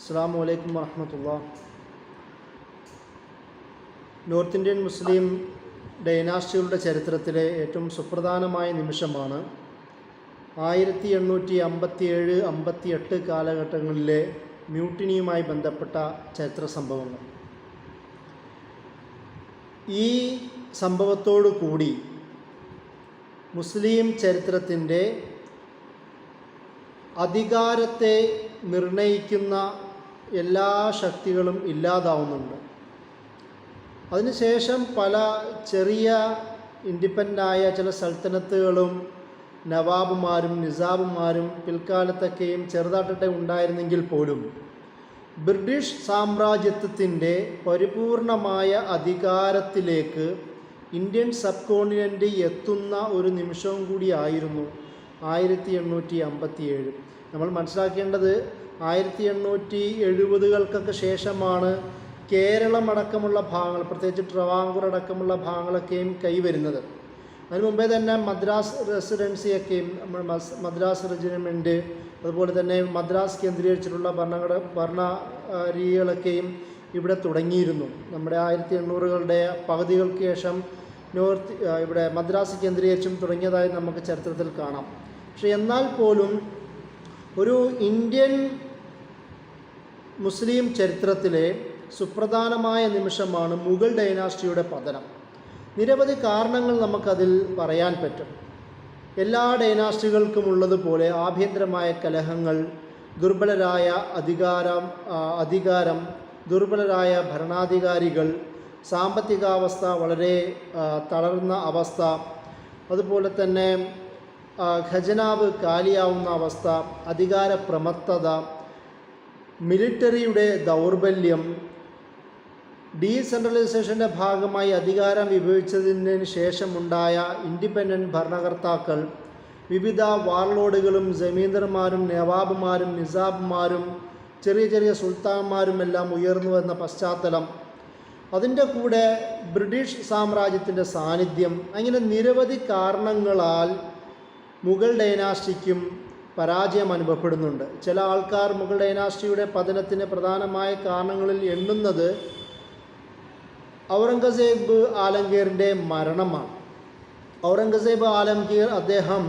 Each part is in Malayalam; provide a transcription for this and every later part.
അസ്സലാമു അലൈക്കും വറഹ്മത്തുള്ളാഹി. നോർത്ത് ഇന്ത്യൻ മുസ്ലിം ഡൈനാസ്റ്റികളുടെ ചരിത്രത്തിലെ ഏറ്റവും സുപ്രധാനമായ നിമിഷമാണ് 1857-58 കാലഘട്ടങ്ങളിലെ മ്യൂട്ടിനിയുമായി ബന്ധപ്പെട്ട ചരിത്ര സംഭവങ്ങൾ. ഈ സംഭവത്തോടു കൂടി മുസ്ലിം ചരിത്രത്തിൻ്റെ അധികാരത്തെ നിർണയിക്കുന്ന എല്ലാ ശക്തികളും ഇല്ലാതാവുന്നുണ്ട്. അതിനുശേഷം പല ചെറിയ ഇൻഡിപെൻഡൻ്റായ ചില സൽത്തനത്തുകളും നവാബുമാരും നിസാബുമാരും പിൽക്കാലത്തൊക്കെയും ചെറുതാട്ടട്ടെ ഉണ്ടായിരുന്നെങ്കിൽ പോലും ബ്രിട്ടീഷ് സാമ്രാജ്യത്വത്തിൻ്റെ പരിപൂർണമായ അധികാരത്തിലേക്ക് ഇന്ത്യൻ സബ് കോണ്ടിനെൻ്റ് എത്തുന്ന ഒരു നിമിഷവും കൂടിയായിരുന്നു 1857. നമ്മൾ മനസ്സിലാക്കേണ്ടത് 1870-കൾക്കൊക്കെ ശേഷമാണ് കേരളമടക്കമുള്ള ഭാഗങ്ങൾ, പ്രത്യേകിച്ച് ട്രവാങ്കൂർ അടക്കമുള്ള ഭാഗങ്ങളൊക്കെയും കൈവരുന്നത്. അതിന് മുമ്പേ തന്നെ മദ്രാസ് റെസിഡൻസിയൊക്കെയും മദ്രാസ് റെജിമെൻറ്റ്, അതുപോലെ തന്നെ മദ്രാസ് കേന്ദ്രീകരിച്ചിട്ടുള്ള ഭരണരീതികളൊക്കെയും ഇവിടെ തുടങ്ങിയിരുന്നു. നമ്മുടെ 1800-കളുടെ പകുതികൾക്ക് ശേഷം ഇവിടെ മദ്രാസ് കേന്ദ്രീകരിച്ചും തുടങ്ങിയതായി നമുക്ക് ചരിത്രത്തിൽ കാണാം. പക്ഷെ എന്നാൽ പോലും ഒരു ഇന്ത്യൻ മുസ്ലിം ചരിത്രത്തിലെ സുപ്രധാനമായ നിമിഷമാണ് മുഗൾ ഡൈനാസ്റ്റിയുടെ പതനം. നിരവധി കാരണങ്ങൾ നമുക്കതിൽ പറയാൻ പറ്റും. എല്ലാ ഡൈനാസ്റ്റികൾക്കും ഉള്ളതുപോലെ ആഭ്യന്തരമായ കലഹങ്ങൾ, ദുർബലരായ അധികാരം, ദുർബലരായ ഭരണാധികാരികൾ, സാമ്പത്തികാവസ്ഥ വളരെ തളർന്ന അവസ്ഥ, അതുപോലെ തന്നെ ഖജനാവ് കാലിയാവുന്ന അവസ്ഥ, അധികാരപ്രമത്തത, മിലിറ്ററിയുടെ ദൗർബല്യം, ഡീസെൻട്രലൈസേഷൻ്റെ ഭാഗമായി അധികാരം വിഭജിച്ചതിന് ശേഷമുണ്ടായ ഇൻഡിപെൻഡൻറ്റ് ഭരണകർത്താക്കൾ, വിവിധ വാർലോഡുകളും ജമീന്ദർമാരും നവാബുമാരും നിസാബുമാരും ചെറിയ ചെറിയ സുൽത്താന്മാരുമെല്ലാം ഉയർന്നു വന്ന പശ്ചാത്തലം, അതിൻ്റെ കൂടെ ബ്രിട്ടീഷ് സാമ്രാജ്യത്തിൻ്റെ സാന്നിധ്യം, അങ്ങനെ നിരവധി കാരണങ്ങളാൽ മുഗൾ ഡൈനാസ്റ്റിക്കും പരാജയം അനുഭവപ്പെടുന്നുണ്ട്. ചില ആൾക്കാർ മുഗൾ ഡൈനാസ്റ്റിയുടെ പതനത്തിന് പ്രധാനമായ കാരണങ്ങളിൽ എണ്ണുന്നത് ഔറംഗസേബ് ആലംഗീറിൻ്റെ മരണമാണ്. ഔറംഗസേബ് ആലംഗീർ അദ്ദേഹം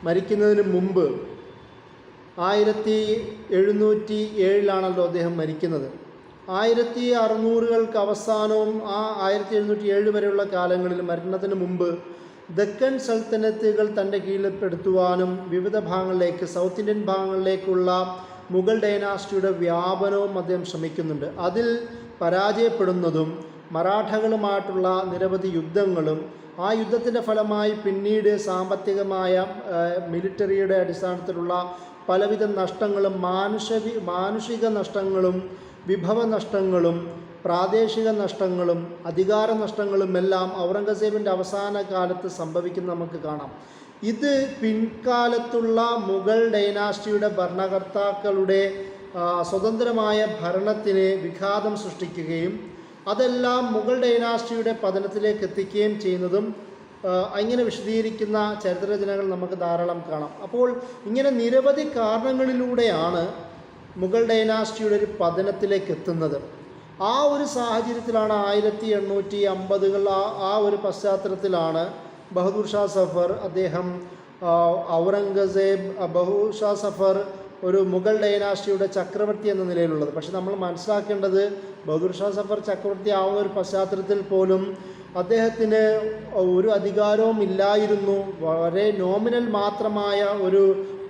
മരിക്കുന്നതിന് മുമ്പ് 1707 അദ്ദേഹം മരിക്കുന്നത്. 1600-കൾക്ക് അവസാനവും 1707 വരെയുള്ള കാലങ്ങളിൽ മരണത്തിന് മുമ്പ് ദക്കൻ സൽത്തനത്തുകൾ തൻ്റെ കീഴിൽപ്പെടുത്തുവാനും വിവിധ ഭാഗങ്ങളിലേക്ക്, സൗത്ത് ഇന്ത്യൻ ഭാഗങ്ങളിലേക്കുള്ള മുഗൾ ഡൈനാസ്റ്റിയുടെ വ്യാപനവും അദ്ദേഹം ശ്രമിക്കുന്നുണ്ട്. അതിൽ പരാജയപ്പെടുന്നതും മറാഠകളുമായിട്ടുള്ള നിരവധി യുദ്ധങ്ങളും, ആ യുദ്ധത്തിൻ്റെ ഫലമായി പിന്നീട് സാമ്പത്തികമായ മിലിറ്ററിയുടെ അടിസ്ഥാനത്തിലുള്ള പലവിധ നഷ്ടങ്ങളും, മാനുഷിക നഷ്ടങ്ങളും, വിഭവ നഷ്ടങ്ങളും, പ്രാദേശിക നഷ്ടങ്ങളും, അധികാര നഷ്ടങ്ങളും എല്ലാം ഔറംഗസേബിൻ്റെ അവസാന കാലത്ത് സംഭവിക്കുന്നത് നമുക്ക് കാണാം. ഇത് പിൻകാലത്തുള്ള മുഗൾ ഡൈനാസ്റ്റിയുടെ ഭരണകർത്താക്കളുടെ സ്വതന്ത്രമായ ഭരണത്തിന് വിഘാതം സൃഷ്ടിക്കുകയും അതെല്ലാം മുഗൾ ഡൈനാസ്റ്റിയുടെ പതനത്തിലേക്ക് എത്തിക്കുകയും ചെയ്യുന്നതും അങ്ങനെ വിശദീകരിക്കുന്ന ചരിത്രരചനകൾ നമുക്ക് ധാരാളം കാണാം. അപ്പോൾ ഇങ്ങനെ നിരവധി കാരണങ്ങളിലൂടെയാണ് മുഗൾ ഡൈനാസ്റ്റിയുടെ ഒരു പതനത്തിലേക്ക് എത്തുന്നത്. ആ ഒരു സാഹചര്യത്തിലാണ് 1850-കൾ ആ ഒരു പശ്ചാത്തലത്തിലാണ് ബഹദൂർ ഷാ സഫർ അദ്ദേഹം ബഹദൂർ ഷാ സഫർ ഒരു മുഗൾ ഡൈനാസ്റ്റിയുടെ ചക്രവർത്തി എന്ന നിലയിലുള്ളത്. പക്ഷെ നമ്മൾ മനസ്സിലാക്കേണ്ടത് ബഹദൂർ ഷാ സഫർ ചക്രവർത്തി ആവുന്ന ഒരു പശ്ചാത്തലത്തിൽ പോലും അദ്ദേഹത്തിന് ഒരു അധികാരവും ഇല്ലായിരുന്നു. വളരെ നോമിനൽ മാത്രമായ ഒരു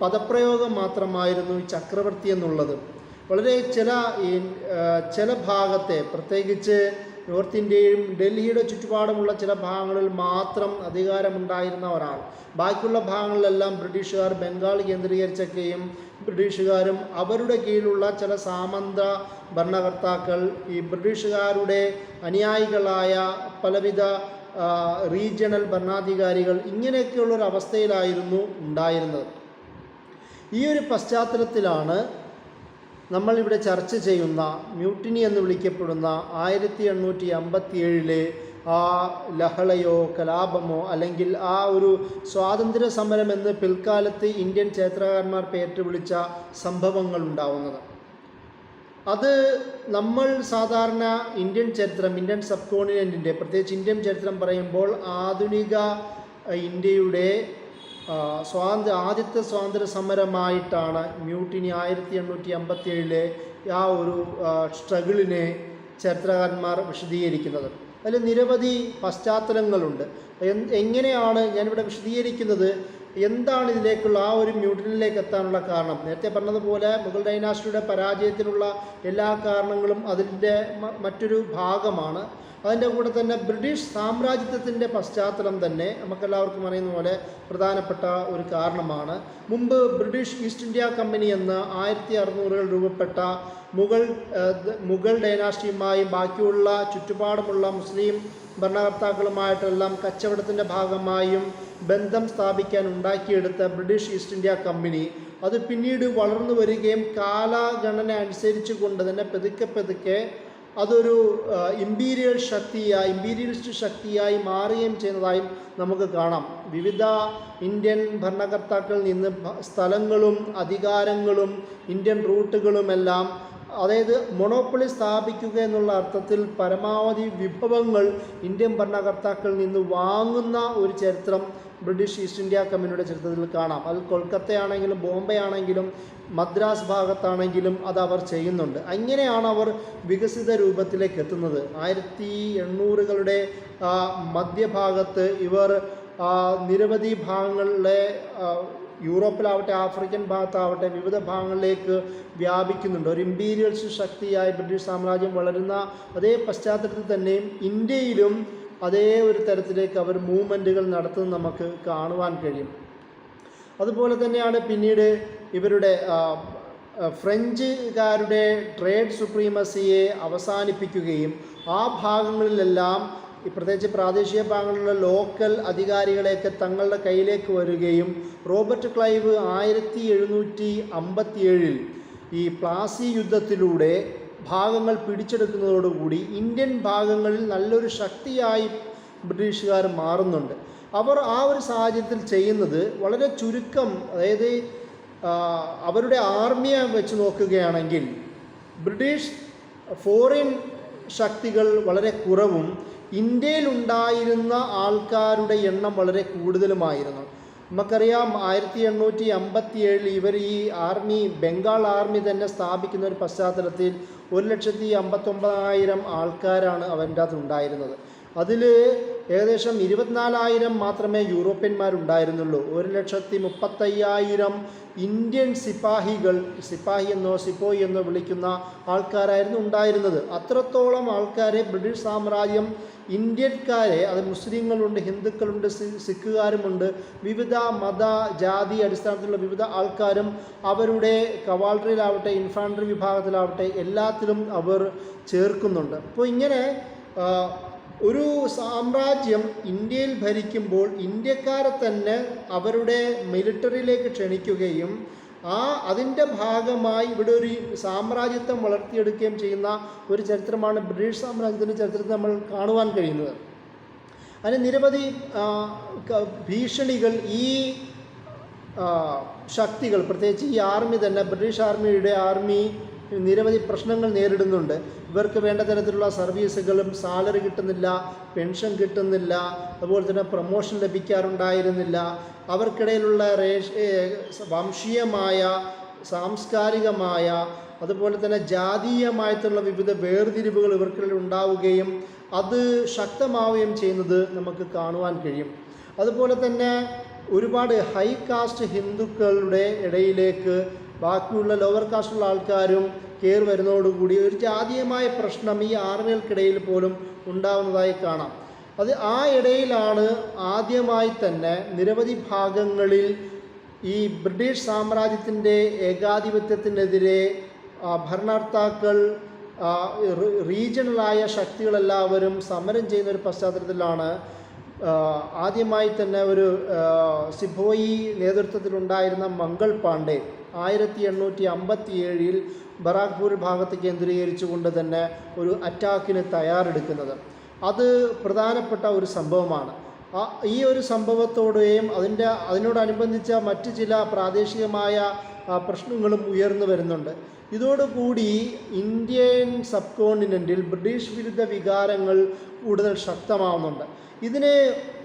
പദപ്രയോഗം മാത്രമായിരുന്നു ഈ ചക്രവർത്തി എന്നുള്ളത്. വളരെ ചില ഭാഗത്തെ, പ്രത്യേകിച്ച് നോർത്ത് ഇന്ത്യയും ഡൽഹിയുടെ ചുറ്റുപാടുമുള്ള ചില ഭാഗങ്ങളിൽ മാത്രം അധികാരമുണ്ടായിരുന്ന ഒരാൾ. ബാക്കിയുള്ള ഭാഗങ്ങളിലെല്ലാം ബ്രിട്ടീഷുകാർ, ബംഗാൾ കേന്ദ്രീകരിച്ചൊക്കെയും ബ്രിട്ടീഷുകാരും അവരുടെ കീഴിലുള്ള ചില സാമന്ത ഭരണകർത്താക്കൾ, ഈ ബ്രിട്ടീഷുകാരുടെ അനുയായികളായ പലവിധ റീജിയണൽ ഭരണാധികാരികൾ, ഇങ്ങനെയൊക്കെയുള്ളൊരവസ്ഥയിലായിരുന്നു ഉണ്ടായിരുന്നത്. ഈ ഒരു പശ്ചാത്തലത്തിലാണ് നമ്മളിവിടെ ചർച്ച ചെയ്യുന്ന മ്യൂട്ടിനി എന്ന് വിളിക്കപ്പെടുന്ന 1857 ആ ലഹളയോ കലാപമോ അല്ലെങ്കിൽ ആ ഒരു സ്വാതന്ത്ര്യ സമരം എന്ന് പിൽക്കാലത്ത് ഇന്ത്യൻ ചരിത്രകാരന്മാർ പേര് വിളിച്ച സംഭവങ്ങൾ ഉണ്ടാവുന്നത്. അത് നമ്മൾ സാധാരണ ഇന്ത്യൻ ചരിത്രം, ഇന്ത്യൻ സബ് കോണ്ടിനെൻറ്റിൻ്റെ പ്രത്യേകിച്ച് ഇന്ത്യൻ ചരിത്രം പറയുമ്പോൾ ആധുനിക ഇന്ത്യയുടെ ആദ്യത്തെ സ്വാതന്ത്ര്യ സമരമായിട്ടാണ് മ്യൂട്ടിനി 1857 ആ ഒരു സ്ട്രഗിളിനെ ചരിത്രകാരന്മാർ വിശദീകരിക്കുന്നത്. അതിൽ നിരവധി പശ്ചാത്തലങ്ങളുണ്ട്. എങ്ങനെയാണ് ഞാനിവിടെ വിശദീകരിക്കുന്നത്, എന്താണ് ഇതിലേക്കുള്ള ആ ഒരു മ്യൂട്ടിനിലേക്ക് എത്താനുള്ള കാരണം? നേരത്തെ പറഞ്ഞതുപോലെ മുഗൾ ഡൈനാസ്റ്റിയുടെ പരാജയത്തിനുള്ള എല്ലാ കാരണങ്ങളും അതിൻ്റെ മറ്റൊരു ഭാഗമാണ്. അതിൻ്റെ കൂടെ തന്നെ ബ്രിട്ടീഷ് സാമ്രാജ്യത്വത്തിൻ്റെ പശ്ചാത്തലം തന്നെ നമുക്കെല്ലാവർക്കും അറിയുന്ന പോലെ പ്രധാനപ്പെട്ട ഒരു കാരണമാണ്. മുമ്പ് ബ്രിട്ടീഷ് ഈസ്റ്റ് ഇന്ത്യ കമ്പനി എന്ന 1600 രൂപപ്പെട്ട മുഗൾ ഡൈനാസ്റ്റിയുമായും ബാക്കിയുള്ള ചുറ്റുപാടുമുള്ള മുസ്ലിം ഭരണകർത്താക്കളുമായിട്ടെല്ലാം കച്ചവടത്തിൻ്റെ ഭാഗമായും ബന്ധം സ്ഥാപിക്കാൻ ഉണ്ടാക്കിയെടുത്ത ബ്രിട്ടീഷ് ഈസ്റ്റ് ഇന്ത്യ കമ്പനി അത് പിന്നീട് വളർന്നു വരികയും കാലഗണന അനുസരിച്ച് കൊണ്ട് തന്നെ പതുക്കെ അതൊരു ഇമ്പീരിയലിസ്റ്റ് ശക്തിയായി മാറുകയും ചെയ്യുന്നതായും നമുക്ക് കാണാം. വിവിധ ഇന്ത്യൻ ഭരണകർത്താക്കളിൽ നിന്ന് സ്ഥലങ്ങളും അധികാരങ്ങളും ഇന്ത്യൻ റൂട്ടുകളുമെല്ലാം, അതായത് മൊണോപ്പൊളി സ്ഥാപിക്കുക എന്നുള്ള അർത്ഥത്തിൽ പരമാവധി വിഭവങ്ങൾ ഇന്ത്യൻ ഭരണകർത്താക്കളിൽ നിന്ന് വാങ്ങുന്ന ഒരു ചരിത്രം ബ്രിട്ടീഷ് ഈസ്റ്റ് ഇന്ത്യ കമ്പനിയുടെ ചരിത്രത്തിൽ കാണാം. അത് കൊൽക്കത്തയാണെങ്കിലും ബോംബെ ആണെങ്കിലും മദ്രാസ് ഭാഗത്താണെങ്കിലും അത് അവർ ചെയ്യുന്നുണ്ട്. അങ്ങനെയാണ് അവർ വികസിത രൂപത്തിലേക്ക് എത്തുന്നത്. 1800കളുടെ മധ്യഭാഗത്ത് ഇവർ നിരവധി ഭാഗങ്ങളിലെ യൂറോപ്പിലാവട്ടെ ആഫ്രിക്കൻ ഭാഗത്താവട്ടെ വിവിധ ഭാഗങ്ങളിലേക്ക് വ്യാപിക്കുന്നുണ്ട്. ഒരു ഇമ്പീരിയലിസ്റ്റ് ശക്തിയായി ബ്രിട്ടീഷ് സാമ്രാജ്യം വളരുന്ന അതേ പശ്ചാത്തലത്തിൽ തന്നെയും ഇന്ത്യയിലും അതേ ഒരു തരത്തിലേക്ക് അവർ മൂവ്മെൻറ്റുകൾ നടത്തുന്നത് നമുക്ക് കാണുവാൻ കഴിയും. അതുപോലെ തന്നെയാണ് പിന്നീട് ഇവരുടെ ഫ്രഞ്ചുകാരുടെ ട്രേഡ് സുപ്രീമസിയെ അവസാനിപ്പിക്കുകയും ആ ഭാഗങ്ങളിലെല്ലാം പ്രത്യേകിച്ച് പ്രാദേശിക ഭാഗങ്ങളിലുള്ള ലോക്കൽ അധികാരികളെയൊക്കെ തങ്ങളുടെ കയ്യിലേക്ക് വരികയും റോബർട്ട് ക്ലൈവ് 1757 ഈ പ്ലാസി യുദ്ധത്തിലൂടെ ഭാഗങ്ങൾ പിടിച്ചെടുക്കുന്നതോടുകൂടി ഇന്ത്യൻ ഭാഗങ്ങളിൽ നല്ലൊരു ശക്തിയായി ബ്രിട്ടീഷുകാർ മാറുന്നുണ്ട്. അവർ ആ ഒരു സാഹചര്യത്തിൽ ചെയ്യുന്നത് വളരെ ചുരുക്കം, അതായത് അവരുടെ ആർമിയെ വെച്ച് നോക്കുകയാണെങ്കിൽ ബ്രിട്ടീഷ് ഫോറിൻ ശക്തികൾ വളരെ കുറവും ഇന്ത്യയിലുണ്ടായിരുന്ന ആൾക്കാരുടെ എണ്ണം വളരെ കൂടുതലുമായിരുന്നു. നമുക്കറിയാം 1857 ഇവർ ഈ ആർമി, ബംഗാൾ ആർമി തന്നെ സ്ഥാപിക്കുന്ന ഒരു പശ്ചാത്തലത്തിൽ 1,59,000 ആൾക്കാരാണ് അവൻ്റെ അകത്ത് ഉണ്ടായിരുന്നത്. അതിൽ ഏകദേശം 24,000 മാത്രമേ യൂറോപ്യന്മാരുണ്ടായിരുന്നുള്ളൂ. 1,35,000 ഇന്ത്യൻ സിപ്പാഹികൾ, സിപ്പാഹി എന്നോ സിപ്പോയി എന്നോ വിളിക്കുന്ന ആൾക്കാരായിരുന്നു ഉണ്ടായിരുന്നത്. അത്രത്തോളം ആൾക്കാരെ ബ്രിട്ടീഷ് സാമ്രാജ്യം ഇന്ത്യക്കാരെ, അത് മുസ്ലിങ്ങളുണ്ട്, ഹിന്ദുക്കളുണ്ട്, സിഖുകാരുമുണ്ട്, വിവിധ മത ജാതി അടിസ്ഥാനത്തിലുള്ള വിവിധ ആൾക്കാരും അവരുടെ കവാൾട്ടറിയിലാവട്ടെ ഇൻഫാൻട്രി വിഭാഗത്തിലാവട്ടെ എല്ലാത്തിലും അവർ ചേർക്കുന്നുണ്ട്. അപ്പോൾ ഇങ്ങനെ ഒരു സാമ്രാജ്യം ഇന്ത്യയിൽ ഭരിക്കുമ്പോൾ ഇന്ത്യക്കാരെ തന്നെ അവരുടെ മിലിറ്ററിയിലേക്ക് ക്ഷണിക്കുകയും അതിൻ്റെ ഭാഗമായി ഇവിടെ ഒരു സാമ്രാജ്യത്വം വളർത്തിയെടുക്കുകയും ചെയ്യുന്ന ഒരു ചരിത്രമാണ് ബ്രിട്ടീഷ് സാമ്രാജ്യത്തിൻ്റെ ചരിത്രത്തിൽ നമ്മൾ കാണുവാൻ കഴിയുന്നത്. അതിന് നിരവധി ഭീഷണികൾ ഈ ശക്തികൾ, പ്രത്യേകിച്ച് ഈ ആർമി തന്നെ, ബ്രിട്ടീഷ് ആർമി നിരവധി പ്രശ്നങ്ങൾ നേരിടുന്നുണ്ട്. ഇവർക്ക് വേണ്ട തരത്തിലുള്ള സർവീസുകളും സാലറി കിട്ടുന്നില്ല, പെൻഷൻ കിട്ടുന്നില്ല, അതുപോലെ തന്നെ പ്രൊമോഷൻ ലഭിക്കാറുണ്ടായിരുന്നില്ല. അവർക്കിടയിലുള്ള വംശീയമായ, സാംസ്കാരികമായ, അതുപോലെ തന്നെ ജാതീയമായിട്ടുള്ള വിവിധ വേർതിരിവുകൾ ഇവർക്കിടയിൽ ഉണ്ടാവുകയും അത് ശക്തമാവുകയും ചെയ്യുന്നത് നമുക്ക് കാണുവാൻ കഴിയും. അതുപോലെ തന്നെ ഒരുപാട് ഹൈ കാസ്റ്റ് ഹിന്ദുക്കളുടെ ഇടയിലേക്ക് ബാക്കിയുള്ള ലോവർ കാസ്റ്റുള്ള ആൾക്കാരും കയറി വരുന്നതോടുകൂടി ഒരു ജാതീയമായ പ്രശ്നം ഈ ആർമികൾക്കിടയിൽ പോലും ഉണ്ടാവുന്നതായി കാണാം. ആ ഇടയിലാണ് ആദ്യമായി തന്നെ നിരവധി ഭാഗങ്ങളിൽ ഈ ബ്രിട്ടീഷ് സാമ്രാജ്യത്തിൻ്റെ ഏകാധിപത്യത്തിനെതിരെ ഭരണകർത്താക്കൾ, റീജിയണലായ ശക്തികളെല്ലാവരും സമരം ചെയ്യുന്ന ഒരു പശ്ചാത്തലത്തിലാണ് ആദ്യമായി തന്നെ ഒരു സിപ്പോയി നേതൃത്വത്തിലുണ്ടായിരുന്ന മംഗൾ പാണ്ഡെ 1857 ബറാക്പൂർ ഭാഗത്ത് കേന്ദ്രീകരിച്ചുകൊണ്ട് തന്നെ ഒരു അറ്റാക്കിന് തയ്യാറെടുക്കുന്നത്. അത് പ്രധാനപ്പെട്ട ഒരു സംഭവമാണ്. ഈ ഒരു സംഭവത്തോടെയും അതിനോടനുബന്ധിച്ച മറ്റ് ചില പ്രാദേശികമായ പ്രശ്നങ്ങളും ഉയർന്നു വരുന്നുണ്ട്. ഇതോടുകൂടി ഇന്ത്യൻ സബ് കോണ്ടിനെൻറ്റിൽ ബ്രിട്ടീഷ് വിരുദ്ധ വികാരങ്ങൾ കൂടുതൽ ശക്തമാവുന്നുണ്ട്. ഇതിന്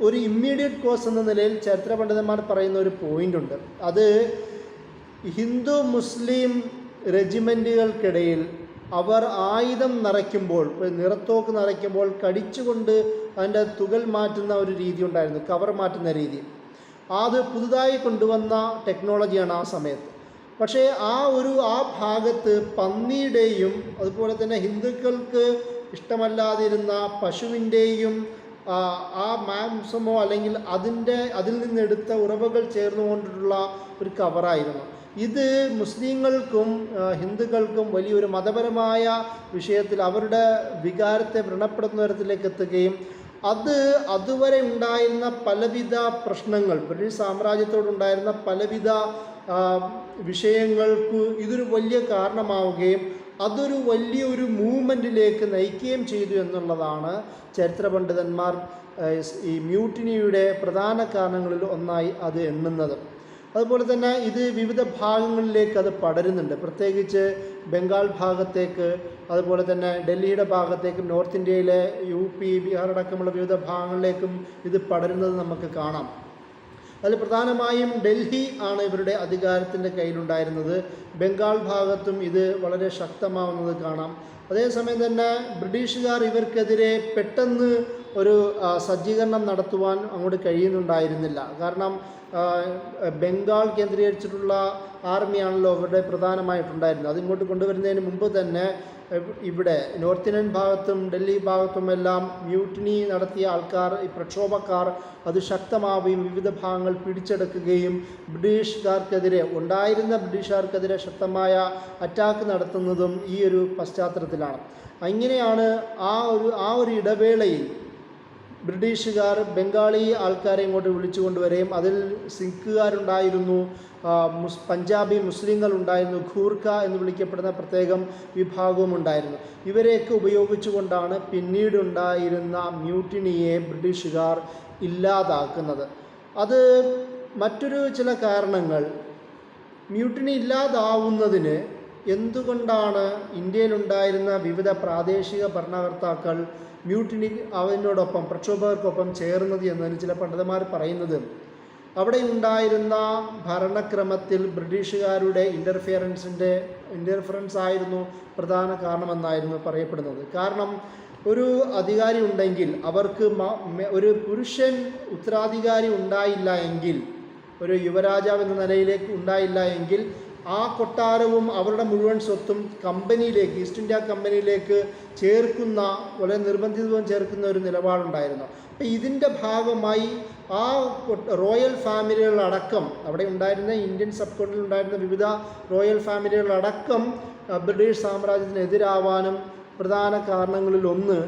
ഒരു ഇമ്മീഡിയറ്റ് കോസ് എന്ന നിലയിൽ ചരിത്ര പണ്ഡിതന്മാർ പറയുന്ന ഒരു പോയിൻ്റുണ്ട്. അത് ഹിന്ദു മുസ്ലിം റെജിമെൻറ്റുകൾക്കിടയിൽ അവർ ആയുധം നിറയ്ക്കുമ്പോൾ, നിറത്തോക്ക് നിറയ്ക്കുമ്പോൾ കടിച്ചുകൊണ്ട് അതിൻ്റെ തുകൽ മാറ്റുന്ന ഒരു രീതി ഉണ്ടായിരുന്നു, കവർ മാറ്റുന്ന രീതി. അത് പുതുതായി കൊണ്ടുവന്ന ടെക്നോളജിയാണ് ആ സമയത്ത്. പക്ഷേ ആ ഭാഗത്ത് പന്നിയുടെയും അതുപോലെ തന്നെ ഹിന്ദുക്കൾക്ക് ഇഷ്ടമല്ലാതിരുന്ന പശുവിൻ്റെയും ആ മാംസമോ അല്ലെങ്കിൽ അതിൽ നിന്നെടുത്ത ഉറവകൾ ചേർന്നുകൊണ്ടിട്ടുള്ള ഒരു കവറായിരുന്നു. ഇത് മുസ്ലിങ്ങൾക്കും ഹിന്ദുക്കൾക്കും വലിയൊരു മതപരമായ വിഷയത്തിൽ അവരുടെ വികാരത്തെ വ്രണപ്പെടുത്തുന്ന തരത്തിലേക്ക് എത്തുകയും അതുവരെ ഉണ്ടായിരുന്ന പലവിധ പ്രശ്നങ്ങൾ, ബ്രിട്ടീഷ് സാമ്രാജ്യത്തോടുണ്ടായിരുന്ന പലവിധ വിഷയങ്ങൾക്ക് ഇതൊരു വലിയ കാരണമാവുകയും അതൊരു വലിയൊരു മൂവ്മെൻറ്റിലേക്ക് നയിക്കുകയും ചെയ്തു എന്നുള്ളതാണ് ചരിത്ര പണ്ഡിതന്മാർ ഈ മ്യൂട്ടിനിയുടെ പ്രധാന കാരണങ്ങളിൽ ഒന്നായി അത് എണ്ണുന്നത്. അതുപോലെ തന്നെ ഇത് വിവിധ ഭാഗങ്ങളിലേക്ക് അത് പടരുന്നുണ്ട്, പ്രത്യേകിച്ച് ബംഗാൾ ഭാഗത്തേക്ക്, അതുപോലെ തന്നെ ഡൽഹിയുടെ ഭാഗത്തേക്കും, നോർത്ത് ഇന്ത്യയിലെ UP, ബീഹാർ അടക്കമുള്ള വിവിധ ഭാഗങ്ങളിലേക്കും ഇത് പടരുന്നത് നമുക്ക് കാണാം. അതിൽ പ്രധാനമായും ഡൽഹി ആണ് ഇവരുടെ അധികാരത്തിൻ്റെ കയ്യിലുണ്ടായിരുന്നത്. ബംഗാൾ ഭാഗത്തും ഇത് വളരെ ശക്തമാവുന്നത് കാണാം. അതേസമയം തന്നെ ബ്രിട്ടീഷുകാർ ഇവർക്കെതിരെ പെട്ടെന്ന് ഒരു സജ്ജീകരണം നടത്തുവാൻ അങ്ങോട്ട് കഴിയുന്നുണ്ടായിരുന്നില്ല. കാരണം ബംഗാൾ കേന്ദ്രീകരിച്ചിട്ടുള്ള ആർമിയാണല്ലോ അവരുടെ പ്രധാനമായിട്ടുണ്ടായിരുന്നത്. അതിങ്ങോട്ട് കൊണ്ടുവരുന്നതിന് മുമ്പ് തന്നെ ഇവിടെ നോർത്ത് ഇന്ത്യൻ ഭാഗത്തും ഡൽഹി ഭാഗത്തുമെല്ലാം മ്യൂട്ടിനി നടത്തിയ ആൾക്കാർ, ഈ പ്രക്ഷോഭക്കാർ അത് ശക്തമാവുകയും വിവിധ ഭാഗങ്ങൾ പിടിച്ചെടുക്കുകയും ബ്രിട്ടീഷുകാർക്കെതിരെ ശക്തമായ അറ്റാക്ക് നടത്തുന്നതും ഈ ഒരു പശ്ചാത്തലത്തിലാണ്. അങ്ങനെയാണ് ആ ഒരു ഇടവേളയിൽ ബ്രിട്ടീഷുകാർ ബംഗാളി ആൾക്കാരെ ഇങ്ങോട്ട് വിളിച്ചു കൊണ്ടുവരികയും അതിൽ സിഖുകാരുണ്ടായിരുന്നു, പഞ്ചാബി മുസ്ലിങ്ങൾ ഉണ്ടായിരുന്നു, ഖൂർഖ എന്ന് വിളിക്കപ്പെടുന്ന പ്രത്യേകം വിഭാഗവും ഉണ്ടായിരുന്നു. ഇവരെയൊക്കെ ഉപയോഗിച്ചുകൊണ്ടാണ് പിന്നീടുണ്ടായിരുന്ന മ്യൂട്ടിനിയെ ബ്രിട്ടീഷുകാർ ഇല്ലാതാക്കുന്നത്. അത് മറ്റൊരു ചില കാരണങ്ങൾ, മ്യൂട്ടിനി ഇല്ലാതാവുന്നതിന് എന്തുകൊണ്ടാണ് ഇന്ത്യയിലുണ്ടായിരുന്ന വിവിധ പ്രാദേശിക ഭരണകർത്താക്കൾ മ്യൂട്ടിനി അതിനോടൊപ്പം പ്രക്ഷോഭകർക്കൊപ്പം ചേർന്നത് എന്നതിന് ചില പണ്ഡിതന്മാർ അവിടെ ഉണ്ടായിരുന്ന ഭരണക്രമത്തിൽ ബ്രിട്ടീഷുകാരുടെ ഇൻ്റർഫിയറൻസ് ആയിരുന്നു പ്രധാന കാരണമെന്നായിരുന്നു പറയപ്പെടുന്നത്. കാരണം ഒരു അധികാരി ഉണ്ടെങ്കിൽ അവർക്ക് ഒരു പുരുഷൻ ഉത്തരാധികാരി ഉണ്ടായില്ല എങ്കിൽ, ഒരു യുവരാജാവ് എന്ന നിലയിലേക്ക് ഉണ്ടായില്ല എങ്കിൽ ആ കൊട്ടാരവും അവരുടെ മുഴുവൻ സ്വത്തും കമ്പനിയിലേക്ക്, ഈസ്റ്റ് ഇന്ത്യ കമ്പനിയിലേക്ക് വളരെ നിർബന്ധിതവും ചേർക്കുന്ന ഒരു നിലപാടുണ്ടായിരുന്നു. അപ്പം ഇതിൻ്റെ ഭാഗമായി ആ റോയൽ ഫാമിലികളടക്കം, അവിടെ ഉണ്ടായിരുന്ന ഇന്ത്യൻ സബ് കോണ്ടിൽ ഉണ്ടായിരുന്ന വിവിധ റോയൽ ഫാമിലികളടക്കം ബ്രിട്ടീഷ് സാമ്രാജ്യത്തിനെതിരാവാനും പ്രധാന കാരണങ്ങളിലൊന്ന്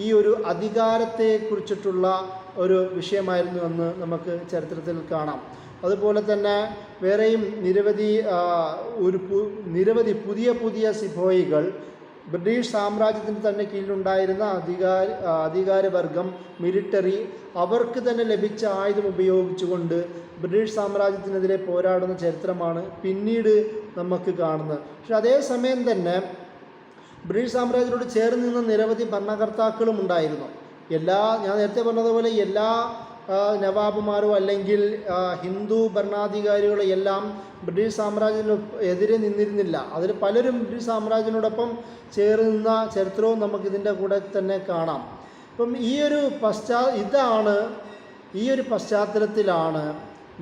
ഈ ഒരു അധികാരത്തെക്കുറിച്ചിട്ടുള്ള ഒരു വിഷയമായിരുന്നു എന്ന് നമുക്ക് ചരിത്രത്തിൽ കാണാം. അതുപോലെ തന്നെ വേറെയും നിരവധി പുതിയ സിപ്പോയികൾ ബ്രിട്ടീഷ് സാമ്രാജ്യത്തിന് തന്നെ കീഴിലുണ്ടായിരുന്ന അധികാരവർഗം, മിലിറ്ററി, അവർക്ക് തന്നെ ലഭിച്ച ആയുധം ഉപയോഗിച്ചുകൊണ്ട് ബ്രിട്ടീഷ് സാമ്രാജ്യത്തിനെതിരെ പോരാടുന്ന ചരിത്രമാണ് പിന്നീട് നമുക്ക് കാണുന്നത്. പക്ഷെ അതേസമയം തന്നെ ബ്രിട്ടീഷ് സാമ്രാജ്യത്തോട് ചേർന്ന് നിന്ന നിരവധി ഭരണകർത്താക്കളും ഉണ്ടായിരുന്നു. ഞാൻ നേരത്തെ പറഞ്ഞതുപോലെ എല്ലാ നവാബുമാരോ അല്ലെങ്കിൽ ഹിന്ദു ഭരണാധികാരികളോ എല്ലാം ബ്രിട്ടീഷ് സാമ്രാജ്യത്തിന് എതിരെ നിന്നിരുന്നില്ല. അതിൽ പലരും ബ്രിട്ടീഷ് സാമ്രാജ്യത്തിനോടൊപ്പം ചേർന്ന് നിന്ന ചരിത്രവും നമുക്കിതിൻ്റെ കൂടെ തന്നെ കാണാം. അപ്പം ഈ ഒരു പശ്ചാത്തലത്തിലാണ്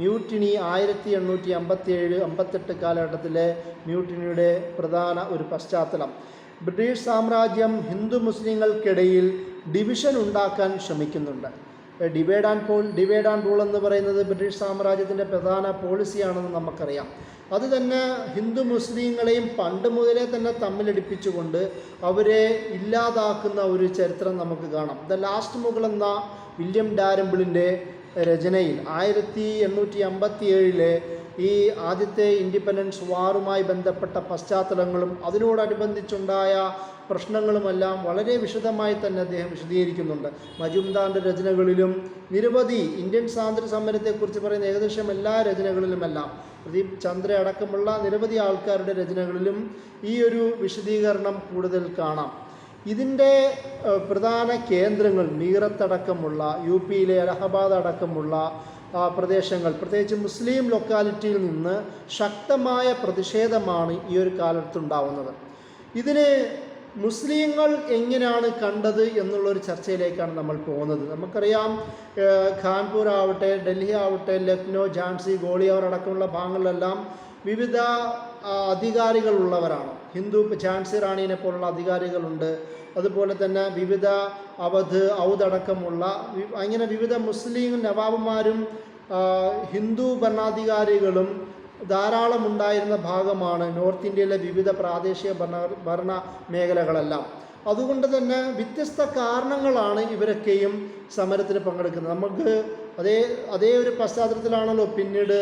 മ്യൂട്ടിനി 1857-58 കാലഘട്ടത്തിലെ മ്യൂട്ടിനിയുടെ പ്രധാന ഒരു പശ്ചാത്തലം. ബ്രിട്ടീഷ് സാമ്രാജ്യം ഹിന്ദു മുസ്ലിങ്ങൾക്കിടയിൽ ഡിവിഷൻ ഉണ്ടാക്കാൻ ശ്രമിക്കുന്നുണ്ട്. ഡിവൈഡ് ആൻഡ് റൂൾ എന്ന് പറയുന്നത് ബ്രിട്ടീഷ് സാമ്രാജ്യത്തിൻ്റെ പ്രധാന പോളിസിയാണെന്ന് നമുക്കറിയാം. അത് തന്നെ ഹിന്ദു മുസ്ലിങ്ങളെയും പണ്ട് മുതലേ തന്നെ തമ്മിലടിപ്പിച്ചുകൊണ്ട് അവരെ ഇല്ലാതാക്കുന്ന ഒരു ചരിത്രം നമുക്ക് കാണാം. ദ ലാസ്റ്റ് മുഗൾ എന്ന വില്യം ഡാരംബിളിൻ്റെ രചനയിൽ 1857 ഈ ആദ്യത്തെ ഇൻഡിപെൻഡൻസ് വാറുമായി ബന്ധപ്പെട്ട പശ്ചാത്തലങ്ങളും അതിനോടനുബന്ധിച്ചുണ്ടായ പ്രശ്നങ്ങളുമെല്ലാം വളരെ വിശദമായി തന്നെ അദ്ദേഹം വിശദീകരിക്കുന്നുണ്ട്. മജുംദാറിൻ്റെ രചനകളിലും നിരവധി ഇന്ത്യൻ സ്വാതന്ത്ര്യ സമരത്തെക്കുറിച്ച് പറയുന്ന ഏകദേശം എല്ലാ രചനകളിലുമെല്ലാം പ്രദീപ് ചന്ദ്ര അടക്കമുള്ള നിരവധി ആൾക്കാരുടെ രചനകളിലും ഈ ഒരു വിശദീകരണം കൂടുതൽ കാണാം. ഇതിൻ്റെ പ്രധാന കേന്ദ്രങ്ങൾ മീറത്തടക്കമുള്ള UP-യിലെ അലഹബാദ് അടക്കമുള്ള പ്രദേശങ്ങൾ, പ്രത്യേകിച്ച് മുസ്ലിം ലൊക്കാലിറ്റിയിൽ നിന്ന് ശക്തമായ പ്രതിഷേധമാണ് ഈ ഒരു കാലത്തുണ്ടാവുന്നത്. ഇതിന് മുസ്ലിങ്ങൾ എങ്ങനെയാണ് കണ്ടത് എന്നുള്ളൊരു ചർച്ചയിലേക്കാണ് നമ്മൾ പോകുന്നത്. നമുക്കറിയാം, കാൺപൂർ ആവട്ടെ, ഡൽഹി ആവട്ടെ, ലക്നൗ, ഝാൻസി, ഗോളിയോർ അടക്കമുള്ള ഭാഗങ്ങളിലെല്ലാം വിവിധ അധികാരികളുള്ളവരാണ്. ഝാൻസി റാണീനെ പോലുള്ള അധികാരികളുണ്ട്. അതുപോലെ തന്നെ വിവിധ ഔദ് അടക്കമുള്ള അങ്ങനെ വിവിധ മുസ്ലിം നവാബുമാരും ഹിന്ദു ഭരണാധികാരികളും ധാരാളം ഉണ്ടായിരുന്ന ഭാഗമാണ് നോർത്ത് ഇന്ത്യയിലെ വിവിധ പ്രാദേശിക ഭരണ മേഖലകളെല്ലാം. അതുകൊണ്ട് തന്നെ വ്യത്യസ്ത കാരണങ്ങളാണ് ഇവരൊക്കെയും സമരത്തിന് പങ്കെടുക്കുന്നത്. നമുക്ക് അതേ ഒരു പശ്ചാത്തലത്തിലാണല്ലോ പിന്നീട്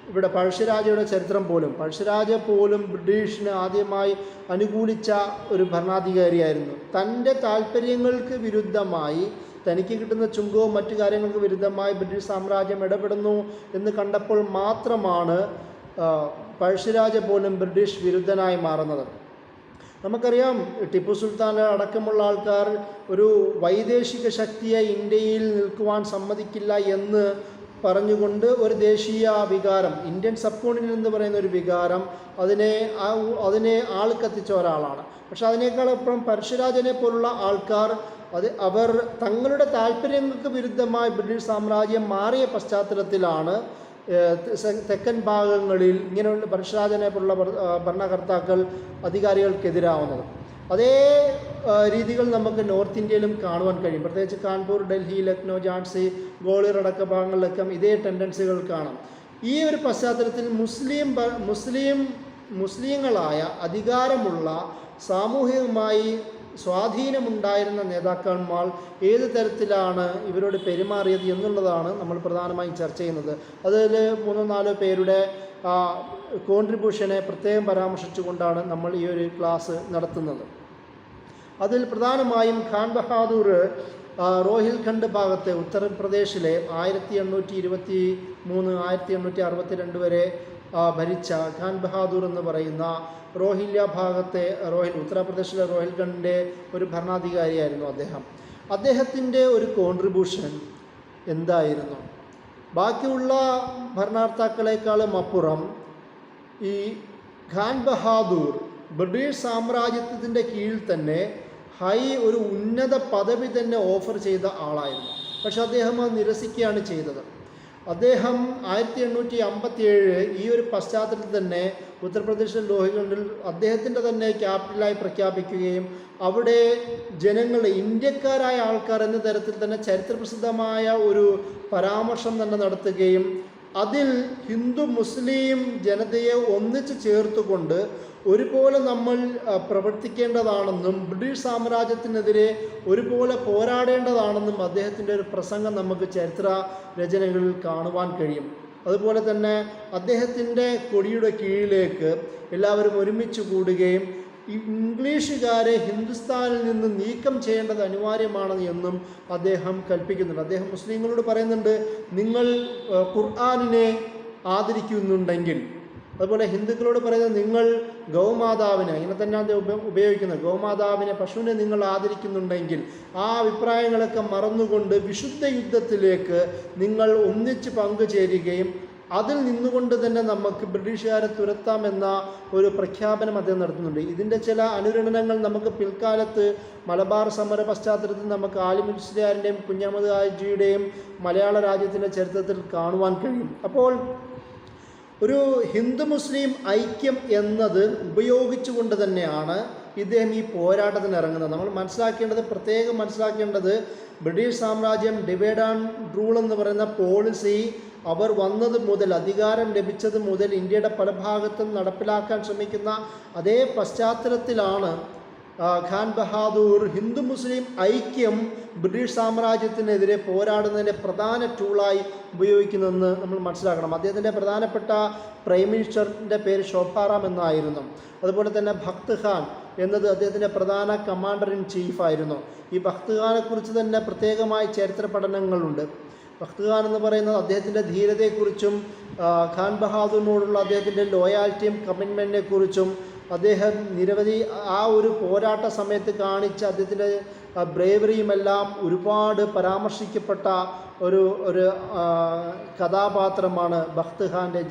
ഇവിടെ പഴശ്ശിരാജയുടെ ചരിത്രം പോലും. പഴശ്ശിരാജ പോലും ബ്രിട്ടീഷിന് ആദ്യമായി അനുകൂലിച്ച ഒരു ഭരണാധികാരിയായിരുന്നു. തൻ്റെ താല്പര്യങ്ങൾക്ക് വിരുദ്ധമായി, തനിക്ക് കിട്ടുന്ന ചുങ്കവും മറ്റു കാര്യങ്ങൾക്ക് വിരുദ്ധമായി ബ്രിട്ടീഷ് സാമ്രാജ്യം ഇടപെടുന്നു എന്ന് കണ്ടപ്പോൾ മാത്രമാണ് പഴശ്ശിരാജ പോലും ബ്രിട്ടീഷ് വിരുദ്ധനായി മാറുന്നത്. നമുക്കറിയാം, ടിപ്പു സുൽത്താൻ അടക്കമുള്ള ആൾക്കാർ ഒരു വൈദേശിക ശക്തിയെ ഇന്ത്യയിൽ നിൽക്കുവാൻ സമ്മതിക്കില്ല എന്ന് പറഞ്ഞുകൊണ്ട് ഒരു ദേശീയ വികാരം, ഇന്ത്യൻ സബ് കോണ്ടിനെൻ്റ് എന്ന് പറയുന്ന ഒരു വികാരം, അതിനെ ആൾക്കത്തിച്ച ഒരാളാണ്. പക്ഷെ അതിനേക്കാളപ്പുറം പഴശ്ശിരാജനെ പോലുള്ള ആൾക്കാർ അവർ തങ്ങളുടെ താല്പര്യങ്ങൾക്ക് വിരുദ്ധമായി ബ്രിട്ടീഷ് സാമ്രാജ്യം മാറിയ പശ്ചാത്തലത്തിലാണ് തെക്കൻ ഭാഗങ്ങളിൽ ഇങ്ങനെയുള്ള പഴശ്ശിരാജനെ പോലുള്ള ഭരണകർത്താക്കൾ അധികാരികൾക്കെതിരാവുന്നത്. അതേ രീതികൾ നമുക്ക് നോർത്ത് ഇന്ത്യയിലും കാണുവാൻ കഴിയും. പ്രത്യേകിച്ച് കാൺപൂർ, ഡൽഹി, ലക്നൗ, ഝാൻസി, ഗോളിയർ അടക്ക ഭാഗങ്ങളിലൊക്കെ ഇതേ ടെൻഡൻസികൾ കാണാം. ഈ ഒരു പശ്ചാത്തലത്തിൽ മുസ്ലിങ്ങളായ അധികാരമുള്ള സാമൂഹികമായി സ്വാധീനമുണ്ടായിരുന്ന നേതാക്കന്മാർ ഏത് തരത്തിലാണ് ഇവരോട് പെരുമാറിയത് എന്നുള്ളതാണ് നമ്മൾ പ്രധാനമായും ചർച്ച ചെയ്യുന്നത്. അതിൽ 3-4 പേരുടെ കോൺട്രിബ്യൂഷനെ പ്രത്യേകം പരാമർശിച്ചുകൊണ്ടാണ് നമ്മൾ ഈ ഒരു ക്ലാസ് നടത്തുന്നത്. അതിൽ പ്രധാനമായും ഖാൻ ബഹാദൂർ റോഹിൽഖണ്ഡ് ഭാഗത്തെ ഉത്തർപ്രദേശിലെ 1823-1862 വരെ ഭരിച്ച ഖാൻ ബഹാദൂർ എന്ന് പറയുന്ന റോഹില്യ ഭാഗത്തെ ഉത്തർപ്രദേശിലെ റോഹിൽഖണ്ഡിൻ്റെ ഒരു ഭരണാധികാരിയായിരുന്നു അദ്ദേഹത്തിൻ്റെ ഒരു കോൺട്രിബ്യൂഷൻ എന്തായിരുന്നു? ബാക്കിയുള്ള ഭരണകർത്താക്കളെക്കാളും അപ്പുറം ഈ ഖാൻ ബഹാദൂർ ബ്രിട്ടീഷ് സാമ്രാജ്യത്തിൻ്റെ കീഴിൽ തന്നെ ഒരു ഉന്നത പദവി തന്നെ ഓഫർ ചെയ്ത ആളായിരുന്നു. പക്ഷെ അദ്ദേഹം അത് നിരസിക്കുകയാണ് ചെയ്തത്. അദ്ദേഹം 1857 ഈ ഒരു പശ്ചാത്തലത്തിൽ തന്നെ ഉത്തർപ്രദേശിലെ ലോഹിഖണ്ഡിൽ അദ്ദേഹത്തിൻ്റെ തന്നെ ക്യാപിറ്റലായി പ്രഖ്യാപിക്കുകയും അവിടെ ജനങ്ങളെ ഇന്ത്യക്കാരായ ആൾക്കാർ എന്ന തരത്തിൽ തന്നെ ചരിത്രപ്രസിദ്ധമായ ഒരു പരാമർശം തന്നെ നടത്തുകയും അതിൽ ഹിന്ദു മുസ്ലിം ജനതയെ ഒന്നിച്ച് ചേർത്തുകൊണ്ട് ഒരുപോലെ നമ്മൾ പ്രവർത്തിക്കേണ്ടതാണെന്നും ബ്രിട്ടീഷ് സാമ്രാജ്യത്തിനെതിരെ ഒരുപോലെ പോരാടേണ്ടതാണെന്നും അദ്ദേഹത്തിൻ്റെ ഒരു പ്രസംഗം നമുക്ക് ചരിത്ര രചനകളിൽ കാണുവാൻ കഴിയും. അതുപോലെ തന്നെ അദ്ദേഹത്തിൻ്റെ കൊടിയുടെ കീഴിലേക്ക് എല്ലാവരും ഒരുമിച്ച് കൂടുകയും ഇംഗ്ലീഷുകാരെ ഹിന്ദുസ്ഥാനിൽ നിന്ന് നീക്കം ചെയ്യേണ്ടത് അനിവാര്യമാണ് എന്നും അദ്ദേഹം കൽപ്പിക്കുന്നുണ്ട്. അദ്ദേഹം മുസ്ലിങ്ങളോട് പറയുന്നുണ്ട്, നിങ്ങൾ ഖുർആനിനെ ആദരിക്കുന്നുണ്ടെങ്കിൽ, അതുപോലെ ഹിന്ദുക്കളോട് പറയുന്നത് നിങ്ങൾ ഗൗമാതാവിനെ, ഇങ്ങനെ തന്നെ അദ്ദേഹം ഉപയോഗിക്കുന്നത്, ഗൗമാതാവിനെ, പശുവിനെ നിങ്ങൾ ആദരിക്കുന്നുണ്ടെങ്കിൽ ആ അഭിപ്രായങ്ങളൊക്കെ മറന്നുകൊണ്ട് വിശുദ്ധ യുദ്ധത്തിലേക്ക് നിങ്ങൾ ഒന്നിച്ച് പങ്കുചേരുകയും അതിൽ നിന്നുകൊണ്ട് തന്നെ നമുക്ക് ബ്രിട്ടീഷുകാരെ തുരത്താമെന്ന ഒരു പ്രഖ്യാപനം അദ്ദേഹം നടത്തുന്നുണ്ട്. ഇതിൻ്റെ ചില അനുരണനങ്ങൾ നമുക്ക് പിൽക്കാലത്ത് മലബാർ സമര പശ്ചാത്തലത്തിൽ നമുക്ക് ആലിം മുസ്ലിയാറിൻ്റെയും കുഞ്ഞഹമ്മദ് ഹാജിയുടെയും മലയാള രാജ്യത്തിൻ്റെ ചരിത്രത്തിൽ കാണുവാൻ കഴിയും. അപ്പോൾ ഒരു ഹിന്ദു മുസ്ലിം ഐക്യം എന്നത് ഉപയോഗിച്ചുകൊണ്ട് തന്നെയാണ് ഇദ്ദേഹം ഈ പോരാട്ടത്തിന് ഇറങ്ങുന്നത്. നമ്മൾ പ്രത്യേകം മനസ്സിലാക്കേണ്ടത് ബ്രിട്ടീഷ് സാമ്രാജ്യം ഡിവൈഡ് ആൻഡ് റൂൾ എന്ന് പറയുന്ന പോളിസി അവർ വന്നത് മുതൽ, അധികാരം ലഭിച്ചത് മുതൽ ഇന്ത്യയുടെ പല ഭാഗത്തും നടപ്പിലാക്കാൻ ശ്രമിക്കുന്ന അതേ പശ്ചാത്തലത്തിലാണ് ഖാൻ ബഹാദൂർ ഹിന്ദു മുസ്ലിം ഐക്യം ബ്രിട്ടീഷ് സാമ്രാജ്യത്തിനെതിരെ പോരാടുന്നതിൻ്റെ പ്രധാന ടൂളായി ഉപയോഗിക്കുന്നതെന്ന് നമ്മൾ മനസ്സിലാക്കണം. അദ്ദേഹത്തിൻ്റെ പ്രധാനപ്പെട്ട പ്രൈം മിനിസ്റ്ററിൻ്റെ പേര് ശോഭാറാം എന്നായിരുന്നു. അതുപോലെ തന്നെ ഭക്ത് ഖാൻ എന്നത് അദ്ദേഹത്തിൻ്റെ പ്രധാന കമാൻഡർ ഇൻ ചീഫ് ആയിരുന്നു. ഈ ഭക്ത് ഖാനെക്കുറിച്ച് തന്നെ പ്രത്യേകമായ ചരിത്ര പഠനങ്ങളുണ്ട്. ഭക്ത് ഖാൻ എന്ന് പറയുന്നത് അദ്ദേഹത്തിൻ്റെ ധീരതയെക്കുറിച്ചും ഖാൻ ബഹാദൂറിനോടുള്ള അദ്ദേഹത്തിൻ്റെ ലോയാലിറ്റിയും കമ്മിറ്റ്മെൻറ്റിനെക്കുറിച്ചും അദ്ദേഹം നിരവധി ആ ഒരു പോരാട്ട സമയത്ത് കാണിച്ച അദ്ദേഹത്തിൻ്റെ ബ്രേവറിയുമെല്ലാം ഒരുപാട് പരാമർശിക്കപ്പെട്ട ഒരു കഥാപാത്രമാണ് ഭക്ത് ഖാൻ്റെ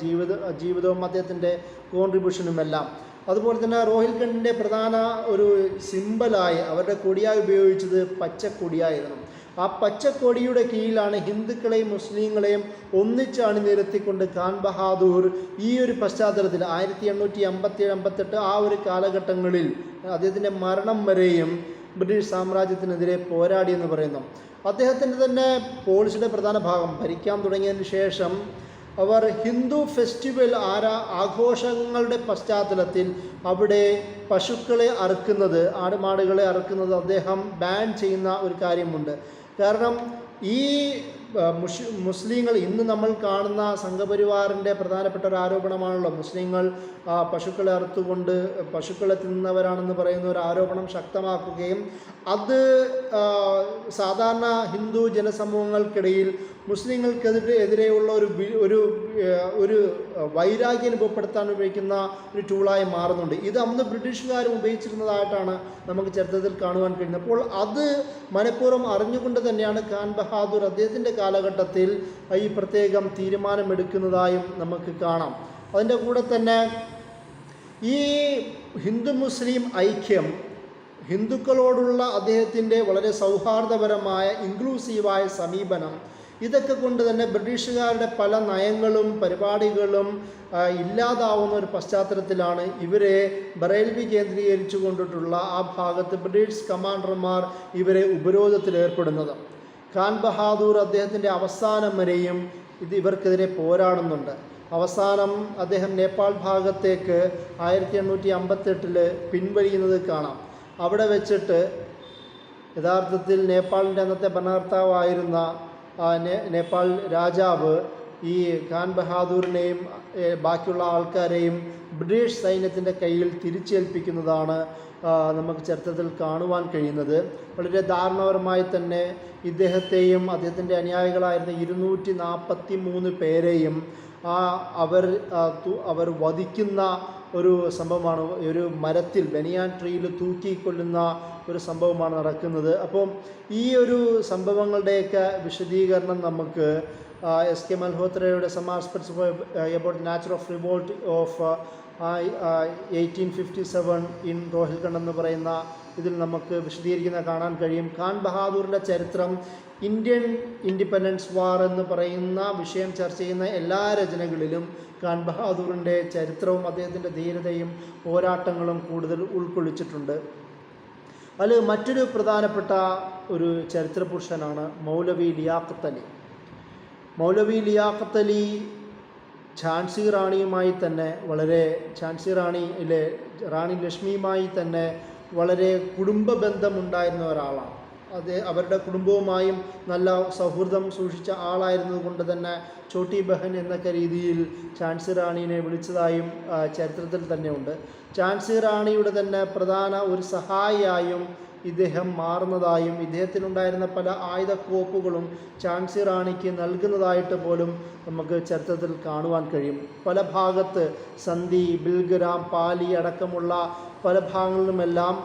ജീവിതവും അദ്ദേഹത്തിൻ്റെ കോൺട്രിബ്യൂഷനുമെല്ലാം. അതുപോലെ തന്നെ റോഹിൽഖണ്ഡിൻ്റെ പ്രധാന ഒരു സിമ്പലായി അവരുടെ കൊടിയായി ഉപയോഗിച്ചത് പച്ചക്കൊടിയായിരുന്നു. ആ പച്ചക്കൊടിയുടെ കീഴിലാണ് ഹിന്ദുക്കളെയും മുസ്ലിങ്ങളെയും ഒന്നിച്ച് അണിനിരത്തിക്കൊണ്ട് ഖാൻ ബഹാദൂർ ഈ ഒരു പശ്ചാത്തലത്തിൽ 1857-58 ആ ഒരു കാലഘട്ടങ്ങളിൽ അദ്ദേഹത്തിൻ്റെ മരണം വരെയും ബ്രിട്ടീഷ് സാമ്രാജ്യത്തിനെതിരെ പോരാടിയെന്ന് പറയുന്നു. അദ്ദേഹത്തിൻ്റെ തന്നെ പോളിസിയുടെ പ്രധാന ഭാഗം ഭരിക്കാൻ തുടങ്ങിയതിന് ശേഷം അവർ ഹിന്ദു ഫെസ്റ്റിവൽ ആഘോഷങ്ങളുടെ പശ്ചാത്തലത്തിൽ അവിടെ പശുക്കളെ അറുക്കുന്നത്, ആടുമാടുകളെ അറുക്കുന്നത് അദ്ദേഹം ബാൻ ചെയ്യുന്ന ഒരു കാര്യമുണ്ട്. കാരണം ഈ മുസ്ലിങ്ങൾ ഇന്ന് നമ്മൾ കാണുന്ന സംഘപരിവാറിൻ്റെ പ്രധാനപ്പെട്ട ഒരു ആരോപണമാണല്ലോ മുസ്ലിങ്ങൾ പശുക്കളെ അറുത്തുകൊണ്ട് പശുക്കളെ തിന്നുന്നവരാണെന്ന് പറയുന്ന ഒരു ആരോപണം ശക്തമാക്കുകയും അത് സാധാരണ ഹിന്ദു ജനസമൂഹങ്ങൾക്കിടയിൽ മുസ്ലിങ്ങൾക്കെതിരെയുള്ള ഒരു വൈരാഗ്യം അനുഭവപ്പെടുത്താൻ ഉപയോഗിക്കുന്ന ഒരു ടൂളായി മാറുന്നുണ്ട്. ഇത് അന്ന് ബ്രിട്ടീഷുകാരും ഉപയോഗിച്ചിരുന്നതായിട്ടാണ് നമുക്ക് ചരിത്രത്തിൽ കാണുവാൻ കഴിയുന്നത്. അപ്പോൾ അത് മനഃപൂർവ്വം അറിഞ്ഞുകൊണ്ട് തന്നെയാണ് ഖാൻ ബഹാദൂർ അദ്ദേഹത്തിൻ്റെ കാലഘട്ടത്തിൽ ഈ പ്രത്യേകം തീരുമാനമെടുക്കുന്നതായും നമുക്ക് കാണാം. അതിൻ്റെ കൂടെ തന്നെ ഈ ഹിന്ദു മുസ്ലിം ഐക്യം, ഹിന്ദുക്കളോടുള്ള അദ്ദേഹത്തിൻ്റെ വളരെ സൗഹാർദ്ദപരമായ ഇൻക്ലൂസീവായ സമീപനം, ഇതൊക്കെ കൊണ്ട് തന്നെ ബ്രിട്ടീഷുകാരുടെ പല നയങ്ങളും പരിപാടികളും ഇല്ലാതാവുന്ന ഒരു പശ്ചാത്തലത്തിലാണ് ഇവരെ ബറേൽവി കേന്ദ്രീകരിച്ചു കൊണ്ടിട്ടുള്ള ആ ഭാഗത്ത് ബ്രിട്ടീഷ് കമാൻഡർമാർ ഇവരെ ഉപരോധത്തിലേർപ്പെടുന്നത്. ഖാൻ ബഹാദൂർ അദ്ദേഹത്തിൻ്റെ അവസാനം വരെയും ഇവർക്കെതിരെ പോരാടുന്നുണ്ട്. അവസാനം അദ്ദേഹം നേപ്പാൾ ഭാഗത്തേക്ക് 1858 പിൻവലിയുന്നത് കാണാം. അവിടെ വെച്ചിട്ട് യഥാർത്ഥത്തിൽ നേപ്പാളിൻ്റെ അന്നത്തെ ഭരണകർത്താവായിരുന്ന നേപ്പാൾ രാജാവ് ഈ ഖാൻ ബഹാദൂറിനെയും ബാക്കിയുള്ള ആൾക്കാരെയും ബ്രിട്ടീഷ് സൈന്യത്തിൻ്റെ കയ്യിൽ തിരിച്ചേൽപ്പിക്കുന്നതാണ് നമുക്ക് ചരിത്രത്തിൽ കാണുവാൻ കഴിയുന്നത്. വളരെ ദാരുണപരമായി തന്നെ ഇദ്ദേഹത്തെയും അദ്ദേഹത്തിൻ്റെ അനുയായികളായിരുന്ന 243 പേരെയും അവർ വധിക്കുന്ന ഒരു സംഭവമാണ്, ഒരു മരത്തിൽ ബനിയാൻ ട്രീയിൽ തൂക്കിക്കൊല്ലുന്ന ഒരു സംഭവമാണ് നടക്കുന്നത്. അപ്പോൾ ഈ ഒരു സംഭവങ്ങളുടെയൊക്കെ വിശദീകരണം നമുക്ക് എസ് കെ മൽഹോത്രയുടെ some aspects about nature of revolt of 1857 in Rohilkhand എന്ന് പറയുന്ന ഇതിൽ നമുക്ക് വിശദീകരിക്കുന്ന കാണാൻ കഴിയും. ഖാൻ ബഹാദൂറിൻ്റെ ചരിത്രം ഇന്ത്യൻ ഇൻഡിപെൻഡൻസ് വാർ എന്ന് പറയുന്ന വിഷയം ചർച്ച ചെയ്യുന്ന എല്ലാ രചനകളിലും ഖാൻ ബഹാദൂറിൻ്റെ ചരിത്രവും അദ്ദേഹത്തിൻ്റെ ധീരതയും പോരാട്ടങ്ങളും കൂടുതൽ ഉൾക്കൊള്ളിച്ചിട്ടുണ്ട്. അതിൽ മറ്റൊരു പ്രധാനപ്പെട്ട ഒരു ചരിത്ര പുരുഷനാണ് മൗലവി ലിയാഖത്ത് അലി. മൗലവി ലിയാഖത്ത് അലി ഝാൻസി റാണിയുമായി തന്നെ റാണി ലക്ഷ്മിയുമായി തന്നെ വളരെ കുടുംബ ബന്ധമുണ്ടായിരുന്ന ഒരാളാണ്. അവരുടെ കുടുംബവുമായും നല്ല സൗഹൃദം സൂക്ഷിച്ച ആളായിരുന്നത് കൊണ്ട് തന്നെ ചോട്ടി ബഹൻ എന്നൊക്കെ രീതിയിൽ ഝാൻസി റാണിയെ വിളിച്ചതായും ചരിത്രത്തിൽ തന്നെ ഉണ്ട്. ഝാൻസി റാണിയുടെ തന്നെ പ്രധാന ഒരു സഹായിയായും ഇദ്ദേഹം മാറുന്നതായും ഇദ്ദേഹത്തിനുണ്ടായിരുന്ന പല ആയുധക്കോപ്പുകളും ഝാൻസി റാണിക്ക് നൽകുന്നതായിട്ട് പോലും നമുക്ക് ചരിത്രത്തിൽ കാണുവാൻ കഴിയും. പല ഭാഗത്ത് സന്ധി, ബിൽഗ്രാം, പാലി അടക്കമുള്ള പല ഭാഗങ്ങളിലുമെല്ലാം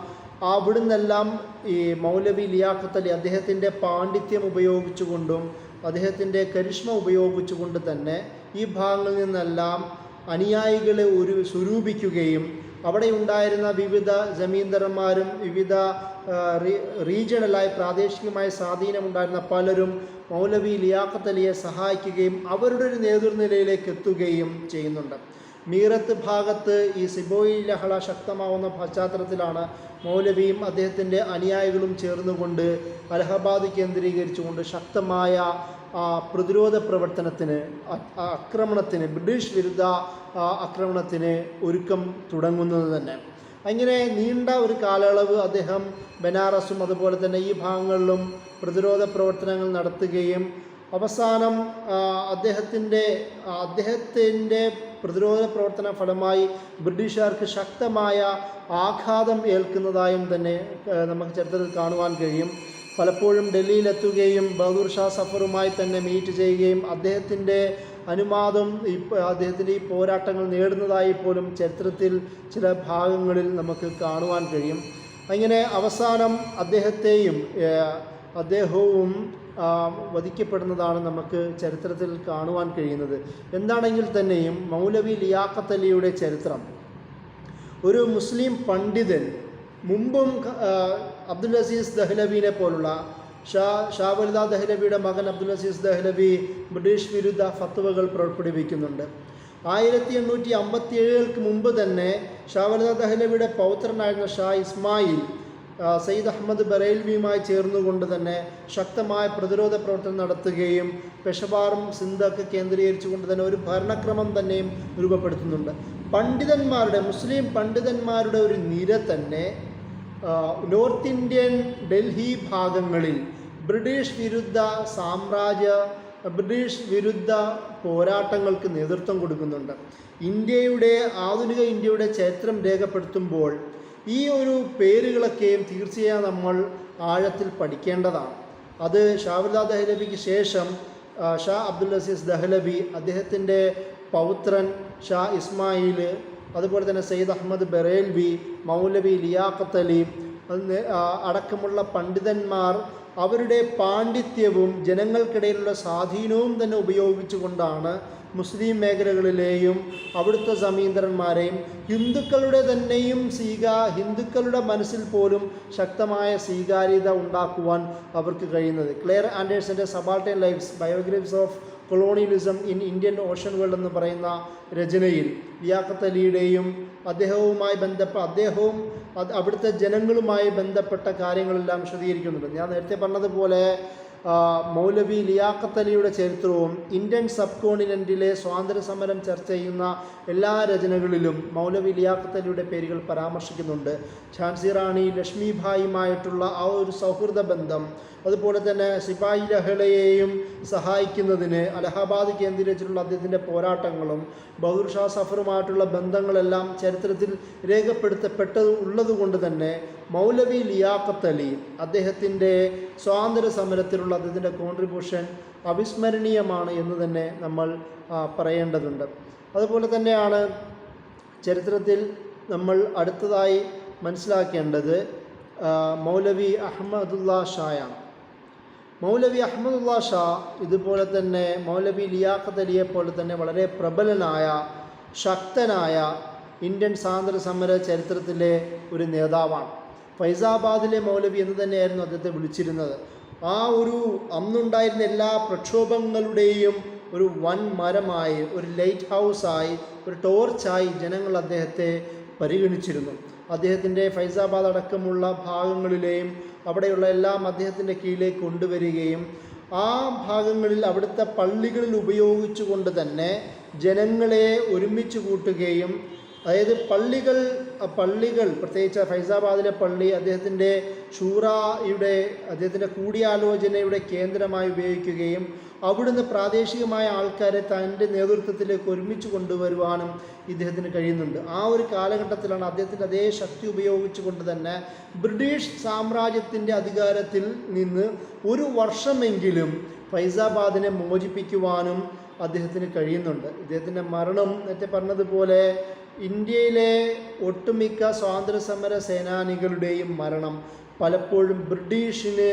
അവിടുന്നെല്ലാം ഈ മൗലവി ലിയാഖത്ത് അലി അദ്ദേഹത്തിൻ്റെ പാണ്ഡിത്യം ഉപയോഗിച്ചുകൊണ്ടും അദ്ദേഹത്തിൻ്റെ കരിഷ്മ ഉപയോഗിച്ചുകൊണ്ട് തന്നെ ഈ ഭാഗങ്ങളിൽ നിന്നെല്ലാം അനുയായികളെ സ്വരൂപിക്കുകയും അവിടെ ഉണ്ടായിരുന്ന വിവിധ ജമീന്ദാർമാരും വിവിധ റീജിയണലായി പ്രാദേശികമായ സ്വാധീനമുണ്ടായിരുന്ന പലരും മൗലവി ലിയാഖത്ത് അലിയെ സഹായിക്കുകയും അവരുടെ ഒരു നേതൃനിലയിലേക്ക് എത്തുകയും ചെയ്യുന്നുണ്ട്. മീറത്ത് ഭാഗത്ത് ഈ സിബോയി ലഹള ശക്തമാവുന്ന പശ്ചാത്തലത്തിലാണ് മൗലവിയും അദ്ദേഹത്തിൻ്റെ അനുയായികളും ചേർന്നുകൊണ്ട് അലഹബാദ് കേന്ദ്രീകരിച്ചുകൊണ്ട് ശക്തമായ പ്രതിരോധ പ്രവർത്തനത്തിന്, ആക്രമണത്തിന്, ബ്രിട്ടീഷ് വിരുദ്ധ ആക്രമണത്തിന് ഒരുക്കം തുടങ്ങുന്നത് തന്നെ. അങ്ങനെ നീണ്ട ഒരു കാലയളവ് അദ്ദേഹം ബനാറസും അതുപോലെ തന്നെ ഈ ഭാഗങ്ങളിലും പ്രതിരോധ പ്രവർത്തനങ്ങൾ നടത്തുകയും അവസാനം അദ്ദേഹത്തിൻ്റെ പ്രതിരോധ പ്രവർത്തന ഫലമായി ബ്രിട്ടീഷുകാർക്ക് ശക്തമായ ആഘാതം ഏൽക്കുന്നതായും തന്നെ നമുക്ക് ചരിത്രത്തിൽ കാണുവാൻ കഴിയും. പലപ്പോഴും ഡൽഹിയിലെത്തുകയും ബഹദൂർ ഷാ സഫറുമായി തന്നെ മീറ്റ് ചെയ്യുകയും അദ്ദേഹത്തിൻ്റെ അനുവാദം അദ്ദേഹത്തിൻ്റെ ഈ പോരാട്ടങ്ങൾ നേടുന്നതായി പോലും ചരിത്രത്തിൽ ചില ഭാഗങ്ങളിൽ നമുക്ക് കാണുവാൻ കഴിയും. അങ്ങനെ അവസാനം അദ്ദേഹവും വധിക്കപ്പെടുന്നതാണ് നമുക്ക് ചരിത്രത്തിൽ കാണുവാൻ കഴിയുന്നത്. എന്താണെങ്കിൽ തന്നെയും മൗലവി ലിയാഖത്ത് അലിയുടെ ചരിത്രം, ഒരു മുസ്ലിം പണ്ഡിതൻ, മുമ്പും അബ്ദുൽ അസീസ് ദഹ്ലവിനെ പോലുള്ള ഷാ വലിദ ദഹ്ലവിയുടെ മകൻ അബ്ദുൽ അസീസ് ദഹ്ലവി ബ്രിട്ടീഷ് വിരുദ്ധ ഫത്വകൾ പുറപ്പെടുവിക്കുന്നുണ്ട്. 1857 മുമ്പ് തന്നെ ഷാ വലിദ ദഹ്ലവിയുടെ പൗത്രനായിരുന്ന ഷാ ഇസ്മായിൽ സയ്യിദ് അഹമ്മദ് ബറേൽവിയുമായി ചേർന്നുകൊണ്ട് തന്നെ ശക്തമായ പ്രതിരോധ പ്രവർത്തനം നടത്തുകയും പെഷവാറും സിന്ധൊക്കെ കേന്ദ്രീകരിച്ചുകൊണ്ട് തന്നെ ഒരു ഭരണക്രമം തന്നെയും രൂപപ്പെടുത്തുന്നുണ്ട്. മുസ്ലിം പണ്ഡിതന്മാരുടെ ഒരു നിര തന്നെ നോർത്ത് ഇന്ത്യൻ ഡൽഹി ഭാഗങ്ങളിൽ ബ്രിട്ടീഷ് വിരുദ്ധ പോരാട്ടങ്ങൾക്ക് നേതൃത്വം കൊടുക്കുന്നുണ്ട്. ആധുനിക ഇന്ത്യയുടെ ചരിത്രം രേഖപ്പെടുത്തുമ്പോൾ ഈ ഒരു പേരുകളൊക്കെയും തീർച്ചയായും നമ്മൾ ആഴത്തിൽ പഠിക്കേണ്ടതാണ്. അത് ഷാ വലിദ ദഹ്ലവിക്ക് ശേഷം ഷാ അബ്ദുൽ അസീസ് ദഹ്ലവി, അദ്ദേഹത്തിൻ്റെ പൗത്രൻ ഷാ ഇസ്മായിൽ, അതുപോലെ തന്നെ സയ്യിദ് അഹമ്മദ് ബറേൽവി, മൗലവി ലിയാഖത്ത് അലി അടക്കമുള്ള പണ്ഡിതന്മാർ അവരുടെ പാണ്ഡിത്യവും ജനങ്ങൾക്കിടയിലുള്ള സ്വാധീനവും തന്നെ ഉപയോഗിച്ചുകൊണ്ടാണ് മുസ്ലിം മേഖലകളിലെയും അവിടുത്തെ സമീന്തരന്മാരെയും ഹിന്ദുക്കളുടെ മനസ്സിൽ പോലും ശക്തമായ സ്വീകാര്യത ഉണ്ടാക്കുവാൻ അവർക്ക് കഴിയുന്നത്. ക്ലെയർ ആൻഡേഴ്സൻ്റെ subaltern lives biographies of colonialism in Indian ocean world എന്ന് പറയുന്ന രചനയിൽ ലിയാഖത്ത് അലിയുടെയും അദ്ദേഹവും അവിടുത്തെ ജനങ്ങളുമായി ബന്ധപ്പെട്ട കാര്യങ്ങളെല്ലാം വിശദീകരിക്കുന്നുണ്ട്. ഞാൻ നേരത്തെ പറഞ്ഞതുപോലെ മൗലവി ലിയാഖത്ത് അലിയുടെ ചരിത്രവും ഇന്ത്യൻ സബ് കോണ്ടിനെൻറ്റിലെ സ്വാതന്ത്ര്യ സമരം ചർച്ച ചെയ്യുന്ന എല്ലാ രചനകളിലും മൗലവി ലിയാഖത്ത് അലിയുടെ പേരുകൾ പരാമർശിക്കുന്നുണ്ട്. ഝാൻസി റാണി ലക്ഷ്മിഭായിയുമായിട്ടുള്ള ആ ഒരു സൗഹൃദ ബന്ധം, അതുപോലെ തന്നെ സിപായി ലഹളയെയും സഹായിക്കുന്നതിന് അലഹാബാദ് കേന്ദ്രീകരിച്ചിട്ടുള്ള അദ്ദേഹത്തിൻ്റെ പോരാട്ടങ്ങളും ബഹദൂർ ഷാ സഫറുമായിട്ടുള്ള ബന്ധങ്ങളെല്ലാം ചരിത്രത്തിൽ ഉള്ളതുകൊണ്ട് തന്നെ മൗലവി ലിയാഖത്ത് അലി അദ്ദേഹത്തിൻ്റെ സ്വാതന്ത്ര്യ സമരത്തിലുള്ള അദ്ദേഹത്തിൻ്റെ കോൺട്രിബ്യൂഷൻ അവിസ്മരണീയമാണ് എന്ന് തന്നെ നമ്മൾ പറയേണ്ടതുണ്ട്. അതുപോലെ തന്നെയാണ് ചരിത്രത്തിൽ നമ്മൾ അടുത്തതായി മനസ്സിലാക്കേണ്ടത് മൗലവി അഹമ്മദുല്ലാ ഷായാണ്. മൗലവി അഹമ്മദുല്ലാ ഷാ ഇതുപോലെ തന്നെ മൗലവി ലിയാഖത്ത് അലിയെ പോലെ തന്നെ വളരെ പ്രബലനായ ശക്തനായ ഇന്ത്യൻ സ്വാതന്ത്ര്യ സമര ചരിത്രത്തിലെ ഒരു നേതാവാണ്. ഫൈസാബാദിലെ മൗലവി എന്ന് തന്നെയായിരുന്നു അദ്ദേഹത്തെ വിളിച്ചിരുന്നത്. അന്നുണ്ടായിരുന്ന എല്ലാ പ്രക്ഷോഭങ്ങളുടെയും ഒരു വൻ മരമായി, ഒരു ലൈറ്റ് ഹൗസായി, ഒരു ടോർച്ചായി ജനങ്ങൾ അദ്ദേഹത്തെ പരിഗണിച്ചിരുന്നു. അദ്ദേഹത്തിൻ്റെ ഫൈസാബാദ് അടക്കമുള്ള ഭാഗങ്ങളിലെയും അവിടെയുള്ള എല്ലാം അദ്ദേഹത്തിൻ്റെ കീഴിലേക്ക് കൊണ്ടുവരികയും ആ ഭാഗങ്ങളിൽ അവിടുത്തെ പള്ളികളിൽ ഉപയോഗിച്ചുകൊണ്ട് തന്നെ ജനങ്ങളെ ഒരുമിച്ച് കൂട്ടുകയും, അതായത് പള്ളികൾ പ്രത്യേകിച്ച് ഫൈസാബാദിലെ പള്ളി അദ്ദേഹത്തിൻ്റെ അദ്ദേഹത്തിൻ്റെ കൂടിയാലോചനയുടെ കേന്ദ്രമായി ഉപയോഗിക്കുകയും അവിടുന്ന് പ്രാദേശികമായ ആൾക്കാരെ തൻ്റെ നേതൃത്വത്തിലേക്ക് ഒരുമിച്ച് കൊണ്ടുവരുവാനും ഇദ്ദേഹത്തിന് കഴിയുന്നുണ്ട്. ആ ഒരു കാലഘട്ടത്തിലാണ് അദ്ദേഹത്തിൻ്റെ അതേ ശക്തി ഉപയോഗിച്ചുകൊണ്ട് തന്നെ ബ്രിട്ടീഷ് സാമ്രാജ്യത്തിൻ്റെ അധികാരത്തിൽ നിന്ന് ഒരു വർഷമെങ്കിലും ഫൈസാബാദിനെ മോചിപ്പിക്കുവാനും അദ്ദേഹത്തിന് കഴിയുന്നുണ്ട്. ഇദ്ദേഹത്തിൻ്റെ മരണം നേരത്തെ പറഞ്ഞതുപോലെ ഇന്ത്യയിലെ ഒട്ടുമിക്ക സ്വാതന്ത്ര്യസമര സേനാനികളുടെയും മരണം പലപ്പോഴും ബ്രിട്ടീഷിന്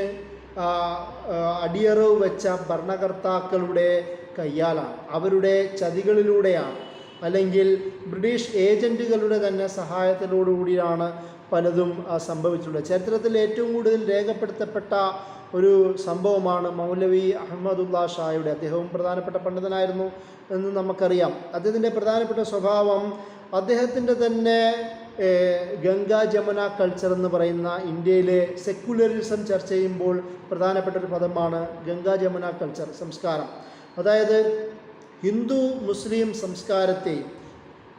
അടിയറവ് വെച്ച ഭരണകർത്താക്കളുടെ കയ്യാലാണ്, അവരുടെ ചതികളിലൂടെയാണ്, അല്ലെങ്കിൽ ബ്രിട്ടീഷ് ഏജൻറ്റുകളുടെ തന്നെ സഹായത്തോടുകൂടിയാണ് പലതും സംഭവിച്ചിട്ടുള്ളത്. ചരിത്രത്തിൽ ഏറ്റവും കൂടുതൽ രേഖപ്പെടുത്തപ്പെട്ട ഒരു സംഭവമാണ് മൗലവി അഹമ്മദുല്ലാ ഷായുടെ. അദ്ദേഹവും പ്രധാനപ്പെട്ട പണ്ഡിതനായിരുന്നു എന്ന് നമുക്കറിയാം. അദ്ദേഹത്തിൻ്റെ പ്രധാനപ്പെട്ട സ്വഭാവം, അദ്ദേഹത്തിൻ്റെ തന്നെ ഗംഗാ ജമുന കൾച്ചർ എന്ന് പറയുന്ന ഇന്ത്യയിലെ സെക്യുലറിസം ചർച്ച ചെയ്യുമ്പോൾ പ്രധാനപ്പെട്ട ഒരു പദമാണ് ഗംഗാ ജമുന കൾച്ചർ, സംസ്കാരം. അതായത് ഹിന്ദു മുസ്ലിം സംസ്കാരത്തെ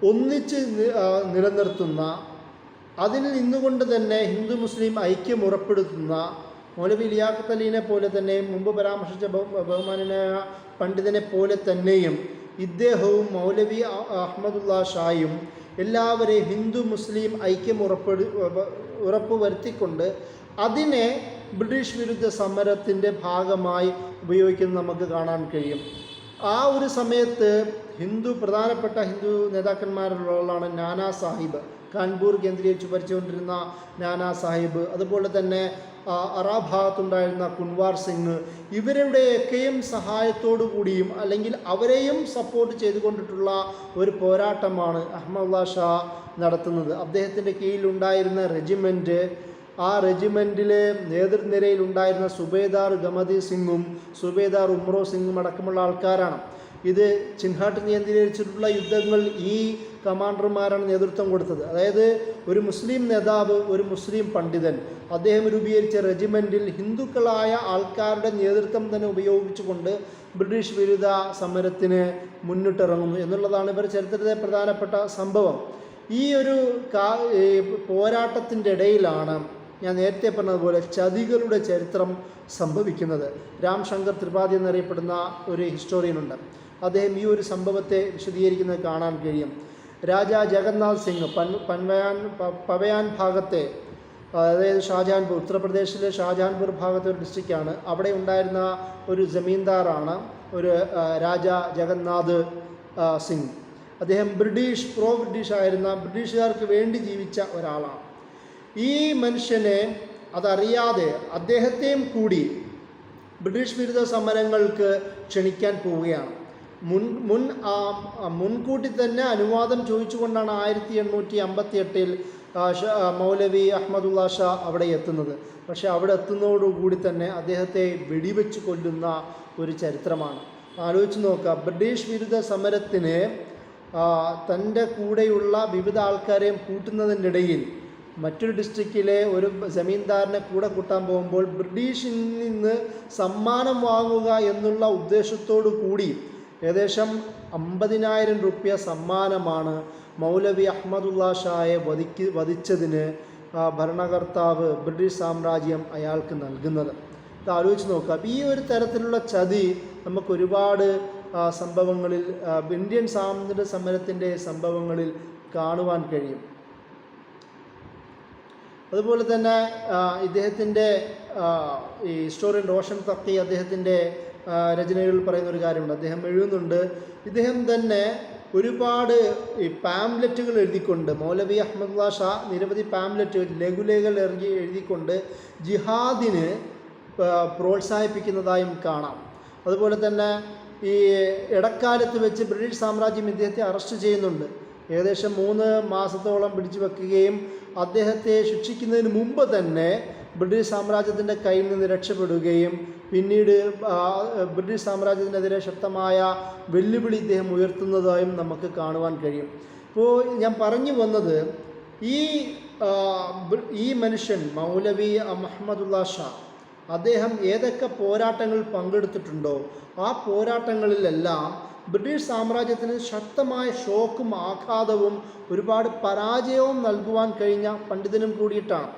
ഒന്നിച്ച് നിലനിർത്തുന്ന, അതിൽ നിന്നുകൊണ്ട് തന്നെ ഹിന്ദു മുസ്ലിം ഐക്യം ഉറപ്പെടുത്തുന്ന മൗലവി ലിയാഖത്ത് അലീനെ പോലെ തന്നെ മുമ്പ് പരാമർശിച്ച ബഹുമാനായ പണ്ഡിതനെ പോലെ തന്നെയും ഇദ്ദേഹവും മൗലവി അഹമ്മദുള്ള ഷായും എല്ലാവരെയും ഹിന്ദു മുസ്ലിം ഐക്യം ഉറപ്പ് വരുത്തിക്കൊണ്ട് അതിനെ ബ്രിട്ടീഷ് വിരുദ്ധ സമരത്തിൻ്റെ ഭാഗമായി ഉപയോഗിക്കുന്നത് നമുക്ക് കാണാൻ കഴിയും. ആ ഒരു സമയത്ത് പ്രധാനപ്പെട്ട ഹിന്ദു നേതാക്കന്മാരിലുള്ളതാണ് നാനാ സാഹിബ്, കാൺപൂർ കേന്ദ്രീകരിച്ച് ഭരിച്ചുകൊണ്ടിരുന്ന നാനാ സാഹിബ്, അതുപോലെ തന്നെ അറാ ഭാഗത്തുണ്ടായിരുന്ന കുൻവാർ സിംഗ്. ഇവരുടെയൊക്കെയും സഹായത്തോടു കൂടിയും അല്ലെങ്കിൽ അവരെയും സപ്പോർട്ട് ചെയ്തുകൊണ്ടിട്ടുള്ള ഒരു പോരാട്ടമാണ് അഹമ്മദുള്ള ഷാ നടത്തുന്നത്. അദ്ദേഹത്തിൻ്റെ കീഴിലുണ്ടായിരുന്ന റെജിമെൻറ്റ്, ആ റെജിമെൻറ്റിലെ നേതൃനിരയിലുണ്ടായിരുന്ന സുബേദാർ ഗമതി സിംഗും സുബേദാർ ഉമ്രോ സിംഗും അടക്കമുള്ള ആൾക്കാരാണ്. ഇത് ചിൻഹാട്ട് കേന്ദ്രീകരിച്ചിട്ടുള്ള യുദ്ധങ്ങൾ ഈ കമാൻഡർമാരാണ് നേതൃത്വം കൊടുത്തത്. അതായത് ഒരു മുസ്ലിം നേതാവ്, ഒരു മുസ്ലിം പണ്ഡിതൻ, അദ്ദേഹം രൂപീകരിച്ച റെജിമെൻറ്റിൽ ഹിന്ദുക്കളായ ആൾക്കാരുടെ നേതൃത്വം തന്നെ ഉപയോഗിച്ചുകൊണ്ട് ബ്രിട്ടീഷ് വിരുദ്ധ സമരത്തിന് മുന്നിട്ടിറങ്ങുന്നു എന്നുള്ളതാണ് ഇവർ ചരിത്രത്തിലെ പ്രധാനപ്പെട്ട സംഭവം. ഈ ഒരു പോരാട്ടത്തിൻ്റെ ഇടയിലാണ് ഞാൻ നേരത്തെ പറഞ്ഞതുപോലെ ചതികളുടെ ചരിത്രം സംഭവിക്കുന്നത്. രാം ശങ്കർ ത്രിപാഠി എന്നറിയപ്പെടുന്ന ഒരു ഹിസ്റ്റോറിയനുണ്ട്. അദ്ദേഹം ഈ ഒരു സംഭവത്തെ വിശദീകരിക്കുന്നത് കാണാൻ കഴിയും. രാജാ ജഗന്നാഥ് സിംഗ് പവയാൻ ഭാഗത്തെ, അതായത് ഷാജഹാൻപൂർ, ഉത്തർപ്രദേശിലെ ഷാജഹാൻപൂർ ഭാഗത്തെ ഒരു ഡിസ്ട്രിക്റ്റാണ്. അവിടെ ഉണ്ടായിരുന്ന ഒരു ജമീന്ദാറാണ് ഒരു രാജാ ജഗന്നാഥ് സിംഗ്. അദ്ദേഹം പ്രോ ബ്രിട്ടീഷ് ആയിരുന്ന, ബ്രിട്ടീഷുകാർക്ക് വേണ്ടി ജീവിച്ച ഒരാളാണ്. ഈ മനുഷ്യനെ അതറിയാതെ അദ്ദേഹത്തെയും കൂടി ബ്രിട്ടീഷ് വിരുദ്ധ സമരങ്ങൾക്ക് ക്ഷണിക്കാൻ പോവുകയാണ്. മുൻകൂട്ടി തന്നെ അനുവാദം ചോദിച്ചുകൊണ്ടാണ് 1858 മൗലവി അഹമ്മദുള്ള ഷാ അവിടെ എത്തുന്നത്. പക്ഷേ അവിടെ എത്തുന്നതോടുകൂടി തന്നെ അദ്ദേഹത്തെ വെടിവെച്ച് കൊല്ലുന്ന ഒരു ചരിത്രമാണ്. ആലോചിച്ച് നോക്കുക, ബ്രിട്ടീഷ് വിരുദ്ധ സമരത്തിന് തൻ്റെ കൂടെയുള്ള വിവിധ ആൾക്കാരെയും കൂട്ടുന്നതിനിടയിൽ മറ്റൊരു ഡിസ്ട്രിക്റ്റിലെ ഒരു ജമീന്ദാറിനെ കൂടെ കൂട്ടാൻ പോകുമ്പോൾ ബ്രിട്ടീഷിൽ നിന്ന് സമ്മാനം വാങ്ങുക എന്നുള്ള ഉദ്ദേശത്തോടു കൂടി ഏകദേശം 50,000 രൂപ സമ്മാനമാണ് മൗലവി അഹമ്മദുള്ള ഷായെ വധിച്ചതിന് ഭരണകർത്താവ് ബ്രിട്ടീഷ് സാമ്രാജ്യം അയാൾക്ക് നൽകുന്നത്. ഇത് ആലോചിച്ച് നോക്കുക. ഈ ഒരു തരത്തിലുള്ള ചതി നമുക്ക് ഒരുപാട് സംഭവങ്ങളിൽ, ഇന്ത്യൻ സ്വാതന്ത്ര്യ സമരത്തിൻ്റെ സംഭവങ്ങളിൽ കാണുവാൻ കഴിയും. അതുപോലെ തന്നെ ഇദ്ദേഹത്തിൻ്റെ ഈ ഹിസ്റ്റോറിയൻ റോഷൻ തക്കി അദ്ദേഹത്തിൻ്റെ രചനകളിൽ പറയുന്ന ഒരു കാര്യമുണ്ട്. അദ്ദേഹം എഴുതുന്നുണ്ട്, ഇദ്ദേഹം തന്നെ ഒരുപാട് ഈ പാംലെറ്റുകൾ എഴുതിക്കൊണ്ട്, മൗലവി അഹമ്മദുള്ള ഷാ നിരവധി പാംലെറ്റുകൾ, ലഘുലേഖകൾ എഴുതിക്കൊണ്ട് ജിഹാദിന് പ്രോത്സാഹിപ്പിക്കുന്നതായും കാണാം. അതുപോലെ തന്നെ ഈ ഇടക്കാലത്ത് വെച്ച് ബ്രിട്ടീഷ് സാമ്രാജ്യം ഇദ്ദേഹത്തെ അറസ്റ്റ് ചെയ്യുന്നുണ്ട്. ഏകദേശം 3 മാസത്തോളം പിടിച്ചു വെക്കുകയും അദ്ദേഹത്തെ ശിക്ഷിക്കുന്നതിന് മുമ്പ് തന്നെ ബ്രിട്ടീഷ് സാമ്രാജ്യത്തിൻ്റെ കയ്യിൽ നിന്ന് രക്ഷപ്പെടുകയും പിന്നീട് ബ്രിട്ടീഷ് സാമ്രാജ്യത്തിനെതിരെ ശക്തമായ വെല്ലുവിളി ഇദ്ദേഹം ഉയർത്തുന്നതായും നമുക്ക് കാണുവാൻ കഴിയും. ഇപ്പോൾ ഞാൻ പറഞ്ഞു വന്നത്, ഈ മനുഷ്യൻ മൗലവി അഹമ്മദുള്ള ഷാ അദ്ദേഹം ഏതൊക്കെ പോരാട്ടങ്ങളിൽ പങ്കെടുത്തിട്ടുണ്ടോ ആ പോരാട്ടങ്ങളിലെല്ലാം ബ്രിട്ടീഷ് സാമ്രാജ്യത്തിന് ശക്തമായ ഷോക്കും ആഘാതവും ഒരുപാട് പരാജയവും നൽകുവാൻ കഴിഞ്ഞ പണ്ഡിതനും കൂടിയിട്ടാണ്.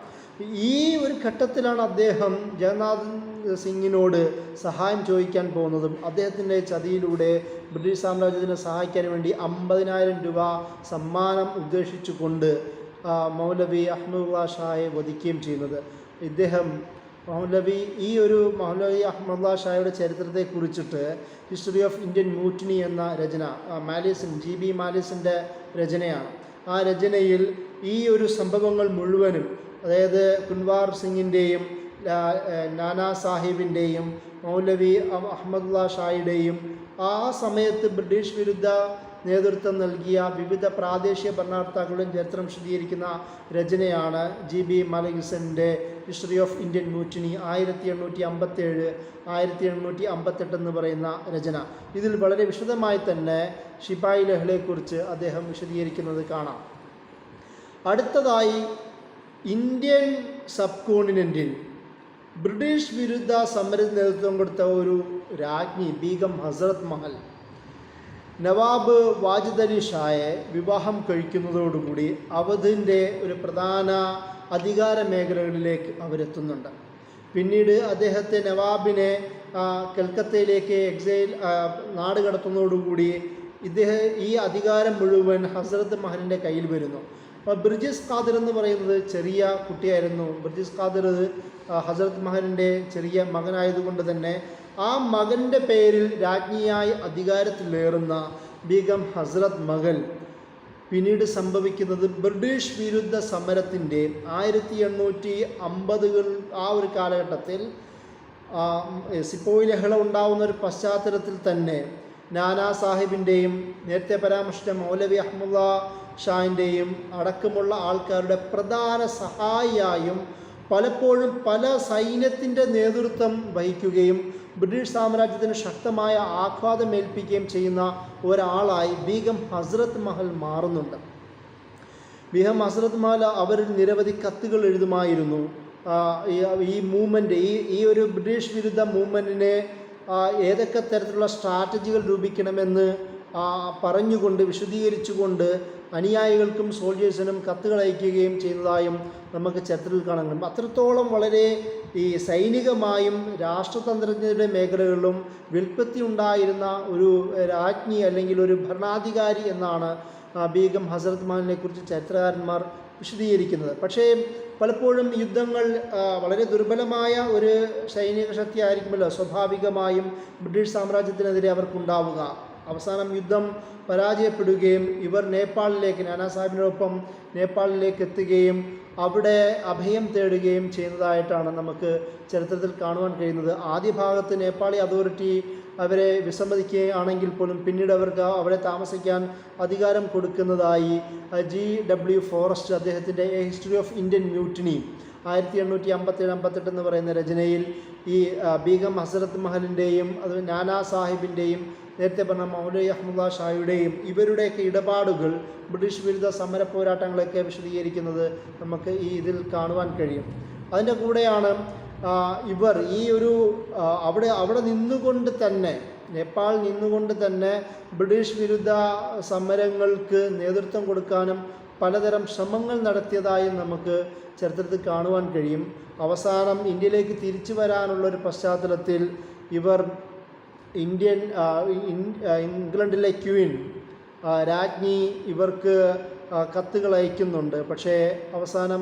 ഈ ഒരു ഘട്ടത്തിലാണ് അദ്ദേഹം ജഗന്നാഥ് സിംഗിനോട് സഹായം ചോദിക്കാൻ പോകുന്നതും അദ്ദേഹത്തിൻ്റെ ചതിയിലൂടെ ബ്രിട്ടീഷ് സാമ്രാജ്യത്തിനെ സഹായിക്കാൻ വേണ്ടി 50,000 രൂപ സമ്മാനം ഉദ്ദേശിച്ചുകൊണ്ട് മൗലവി അഹമ്മദുള്ള ഷായെ വധിക്കുകയും ചെയ്യുന്നത്. ഇദ്ദേഹം മൗലവി അഹമ്മദുള്ള ഷായുടെ ചരിത്രത്തെക്കുറിച്ചിട്ട് ഹിസ്റ്ററി ഓഫ് ഇന്ത്യൻ മ്യൂട്ടിനി എന്ന രചന GB മാലിസിൻ്റെ രചനയാണ്. ആ രചനയിൽ ഈ ഒരു സംഭവങ്ങൾ മുഴുവനും, അതായത് കുൻവാർ സിംഗിൻ്റെയും നാനാ സാഹിബിൻ്റെയും മൗലവി അഹമ്മദുള്ള ഷായുടെയും ആ സമയത്ത് ബ്രിട്ടീഷ് വിരുദ്ധ നേതൃത്വം നൽകിയ വിവിധ പ്രാദേശിക ഭരണകർത്താക്കളുടെയും ചരിത്രം വിശദീകരിക്കുന്ന രചനയാണ് GB മാലിസിൻ്റെ ഹിസ്റ്ററി ഓഫ് ഇന്ത്യൻ മ്യൂട്ടിനി 1857-1858 എന്ന് പറയുന്ന രചന. ഇതിൽ വളരെ വിശദമായി തന്നെ ശിപായി ലഹളയെക്കുറിച്ച് അദ്ദേഹം വിശദീകരിക്കുന്നത് കാണാം. അടുത്തതായി ഇന്ത്യൻ സബ് കോണ്ടിനെൻറ്റിൽ ബ്രിട്ടീഷ് വിരുദ്ധ സമരത്തിന് നേതൃത്വം കൊടുത്ത ഒരു രാജ്ഞി ബീഗം ഹസ്രത് മഹൽ നവാബ് വാജിദ് അലി ഷായെ വിവാഹം കഴിക്കുന്നതോടുകൂടി അവധിൻ്റെ ഒരു പ്രധാന അധികാര മേഖലകളിലേക്ക് അവരെത്തുന്നുണ്ട്. പിന്നീട് അദ്ദേഹത്തെ നവാബിനെ കൽക്കത്തയിലേക്ക് നാട് കടത്തുന്നതോടുകൂടി ഈ അധികാരം മുഴുവൻ ഹസ്രത്ത് മഹലിൻ്റെ കയ്യിൽ വരുന്നു. അപ്പോൾ ബ്രിജീസ് ഖാദിർ എന്ന് പറയുന്നത് ചെറിയ കുട്ടിയായിരുന്നു. ബ്രിജീസ് ഖാദിർ ഹസ്രത്ത് മഹലിൻ്റെ ചെറിയ മകനായതുകൊണ്ട് തന്നെ ആ മകൻ്റെ പേരിൽ രാജ്ഞിയായി അധികാരത്തിലേറുന്ന ബീഗം ഹസ്രത്ത് മഹൽ പിന്നീട് സംഭവിക്കുന്നത് ബ്രിട്ടീഷ് വിരുദ്ധ സമരത്തിൻ്റെ 1850 ആ ഒരു കാലഘട്ടത്തിൽ സിപ്പോയി ലഹള ഉണ്ടാവുന്ന ഒരു പശ്ചാത്തലത്തിൽ തന്നെ നാനാ സാഹിബിൻ്റെയും നേരത്തെ പരാമർശിച്ച മൗലവി അഹ്മുല്ല ഷാഹിൻ്റെയും അടക്കമുള്ള ആൾക്കാരുടെ പ്രധാന സഹായിയായും പലപ്പോഴും പല സൈന്യത്തിൻ്റെ നേതൃത്വം വഹിക്കുകയും ബ്രിട്ടീഷ് സാമ്രാജ്യത്തിന് ശക്തമായ ആഘാതമേൽപ്പിക്കുകയും ചെയ്യുന്ന ഒരാളായി ബീഗം ഹസ്രത്ത് മഹൽ മാറുന്നുണ്ട്. ബീഗം ഹസ്രത്ത് മഹൽ അവർ നിരവധി കത്തുകൾ എഴുതുമായിരുന്നു. ഈ മൂവ്മെൻറ്റ് ഈ ഒരു ബ്രിട്ടീഷ് വിരുദ്ധ മൂവ്മെൻറ്റിനെ ഏതൊക്കെ തരത്തിലുള്ള സ്ട്രാറ്റജികൾ രൂപിക്കണമെന്ന് പറഞ്ഞുകൊണ്ട് വിശദീകരിച്ചുകൊണ്ട് അനുയായികൾക്കും സോൾജേഴ്സിനും കത്തുകൾ അയക്കുകയും ചെയ്യുന്നതായും നമുക്ക് ചരിത്രത്തിൽ കാണാൻ കഴിയും. അത്രത്തോളം വളരെ ഈ സൈനികമായും രാഷ്ട്രതന്ത്രജ്ഞരുടെ മേഖലകളിലും വിൽപ്പത്തി ഉണ്ടായിരുന്ന ഒരു രാജ്ഞി അല്ലെങ്കിൽ ഒരു ഭരണാധികാരി എന്നാണ് ബീഗം ഹസ്രത്ത് മഹലിനെ കുറിച്ച് ചരിത്രകാരന്മാർ വിശദീകരിക്കുന്നത്. പക്ഷേ പലപ്പോഴും യുദ്ധങ്ങൾ വളരെ ദുർബലമായ ഒരു സൈനിക ശക്തി ആയിരിക്കുമല്ലോ സ്വാഭാവികമായും ബ്രിട്ടീഷ് സാമ്രാജ്യത്തിനെതിരെ അവർക്കുണ്ടാവുക. അവസാനം യുദ്ധം പരാജയപ്പെടുകയും ഇവർ നേപ്പാളിലേക്ക് നാനാ സാഹിബിനോടൊപ്പം നേപ്പാളിലേക്ക് എത്തുകയും അവിടെ അഭയം തേടുകയും ചെയ്യുന്നതായിട്ടാണ് നമുക്ക് ചരിത്രത്തിൽ കാണുവാൻ കഴിയുന്നത്. ആദ്യ ഭാഗത്ത് നേപ്പാളി അതോറിറ്റി അവരെ വിസമ്മതിക്കുകയാണെങ്കിൽ പോലും പിന്നീട് അവർക്ക് അവിടെ താമസിക്കാൻ അധികാരം കൊടുക്കുന്നതായി G.W. ഫോറസ്റ്റ് അദ്ദേഹത്തിൻ്റെ A history of Indian mutiny 1857-58 എന്ന് പറയുന്ന രചനയിൽ ഈ ബീഗം ഹസ്രത്ത് മഹലിൻ്റെയും അത് നാനാ സാഹിബിൻ്റെയും നേരത്തെ പറഞ്ഞ മൗലവി അഹ്മുല്ല ഷായുടെയും ഇവരുടെയൊക്കെ ഇടപാടുകൾ ബ്രിട്ടീഷ് വിരുദ്ധ സമര പോരാട്ടങ്ങളൊക്കെ വിശദീകരിക്കുന്നത് നമുക്ക് ഇതിൽ കാണുവാൻ കഴിയും. അതിൻ്റെ കൂടെയാണ് ഇവർ ഈ ഒരു അവിടെ നിന്നുകൊണ്ട് തന്നെ നേപ്പാൾ നിന്നുകൊണ്ട് തന്നെ ബ്രിട്ടീഷ് വിരുദ്ധ സമരങ്ങൾക്ക് നേതൃത്വം കൊടുക്കാനും പലതരം ശ്രമങ്ങൾ നടത്തിയതായും നമുക്ക് ചരിത്രത്തിൽ കാണുവാൻ കഴിയും. അവസാനം ഇന്ത്യയിലേക്ക് തിരിച്ചു വരാനുള്ളൊരു പശ്ചാത്തലത്തിൽ ഇവർ ഇംഗ്ലണ്ടിലെ ക്വീൻ രാജ്ഞി ഇവർക്ക് കത്തുകൾ അയക്കുന്നുണ്ട്. പക്ഷേ അവസാനം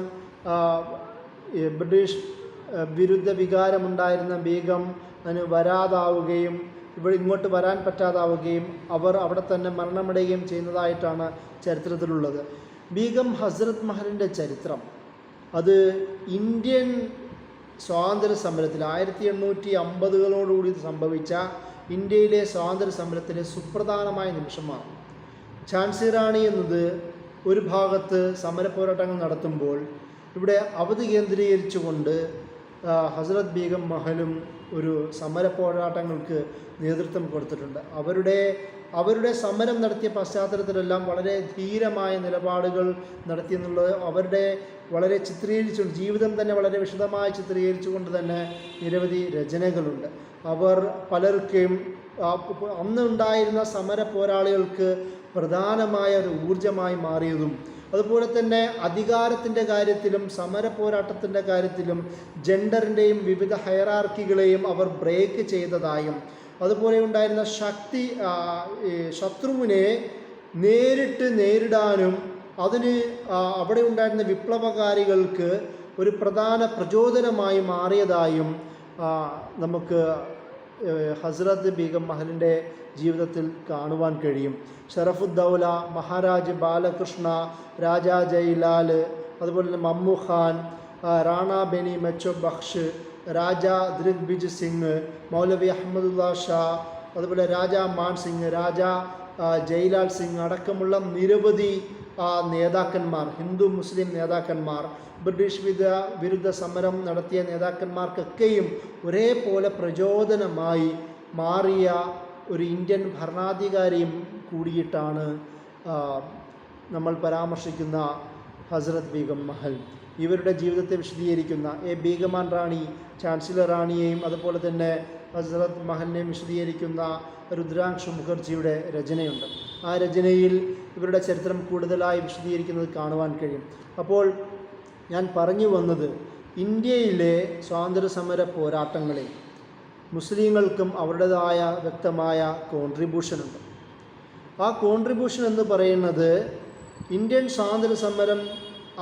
ബ്രിട്ടീഷ് വിരുദ്ധ വികാരമുണ്ടായിരുന്ന ബീഗം അതിന് വരാതാവുകയും ഇങ്ങോട്ട് വരാൻ പറ്റാതാവുകയും അവർ അവിടെ തന്നെ മരണമടയുകയും ചെയ്യുന്നതായിട്ടാണ് ചരിത്രത്തിലുള്ളത്. ബീഗം ഹസ്രത്ത് മഹലിൻ്റെ ചരിത്രം അത് ഇന്ത്യൻ സ്വാതന്ത്ര്യ സമരത്തിൽ 1850 സംഭവിച്ച ഇന്ത്യയിലെ സ്വാതന്ത്ര്യ സമരത്തിലെ സുപ്രധാനമായ നിമിഷമാണ്. ഝാൻസി റാണി എന്നത് ഒരു ഭാഗത്ത് സമര പോരാട്ടങ്ങൾ നടത്തുമ്പോൾ ഇവിടെ അവധി കേന്ദ്രീകരിച്ചുകൊണ്ട് ഹസ്രത്ത് ബീഗം മഹലും ഒരു സമര പോരാട്ടങ്ങൾക്ക് നേതൃത്വം കൊടുത്തിട്ടുണ്ട്. അവരുടെ സമരം നടത്തിയ പശ്ചാത്തലത്തിലെല്ലാം വളരെ ധീരമായ നിലപാടുകൾ നടത്തിയെന്നുള്ളത് അവരുടെ വളരെ ചിത്രീകരിച്ചുകൊണ്ട് ജീവിതം തന്നെ വളരെ വിശദമായി ചിത്രീകരിച്ചുകൊണ്ട് തന്നെ നിരവധി രചനകളുണ്ട്. അവർ പലർക്കും അന്ന് ഉണ്ടായിരുന്ന സമര പോരാളികൾക്ക് പ്രധാനമായ ഒരു ഊർജമായി മാറിയതും അതുപോലെ തന്നെ അധികാരത്തിൻ്റെ കാര്യത്തിലും സമര പോരാട്ടത്തിൻ്റെ കാര്യത്തിലും ജെൻഡറിൻ്റെയും വിവിധ ഹയറാർക്കികളെയും അവർ ബ്രേക്ക് ചെയ്തതായും അതുപോലെ ഉണ്ടായിരുന്ന ശത്രുവിനെ നേരിട്ട് നേരിടാനും അതിന് അവിടെ ഉണ്ടായിരുന്ന വിപ്ലവകാരികൾക്ക് ഒരു പ്രധാന പ്രചോദനമായി മാറിയതായും നമുക്ക് ഹസ്രത്ത് ബീഗം മഹലിൻ്റെ ജീവിതത്തിൽ കാണുവാൻ കഴിയും. ഷറഫുദ്ദൗല, മഹാരാജ് ബാലകൃഷ്ണ, രാജാ ജയ്ലാൽ, അതുപോലെ തന്നെ മമ്മു ഖാൻ, റാണ ബെനി മെച്ചോ ബക്ഷ്, രാജാ ദിഗ്വിജ് സിംഗ്, മൗലവി അഹമ്മദുല്ല ഷാ, അതുപോലെ രാജാ മാൻ സിംഗ്, രാജാ ജയ്ലാൽ സിംഗ് അടക്കമുള്ള നിരവധി നേതാക്കന്മാർ, ഹിന്ദു മുസ്ലിം നേതാക്കന്മാർ, ബ്രിട്ടീഷ് വിരുദ്ധ സമരം നടത്തിയ നേതാക്കന്മാർക്കൊക്കെയും ഒരേപോലെ പ്രചോദനമായി മാറിയ ഒരു ഇന്ത്യൻ ഭരണാധികാരിയും കൂടിയിട്ടാണ് നമ്മൾ പരാമർശിക്കുന്ന ഹസ്രത്ത് ബീഗം മഹൽ. ഇവരുടെ ജീവിതത്തെ വിശദീകരിക്കുന്ന ബീഗമാൻ റാണി, ചാൻസലർ റാണിയെയും അതുപോലെ തന്നെ ഹസ്രത്ത് മഹലിനെയും വിശദീകരിക്കുന്ന രുദ്രാംശു മുഖർജിയുടെ രചനയുണ്ട്. ആ രചനയിൽ ഇവരുടെ ചരിത്രം കൂടുതലായി വിശദീകരിക്കുന്നത് കാണുവാൻ കഴിയും. അപ്പോൾ ഞാൻ പറഞ്ഞു വന്നത്, ഇന്ത്യയിലെ സ്വാതന്ത്ര്യസമര പോരാട്ടങ്ങളിൽ മുസ്ലിങ്ങൾക്കും അവരുടേതായ വ്യക്തമായ കോൺട്രിബ്യൂഷനുണ്ട്. ആ കോൺട്രിബ്യൂഷൻ എന്ന് പറയുന്നത് ഇന്ത്യൻ സ്വാതന്ത്ര്യസമരം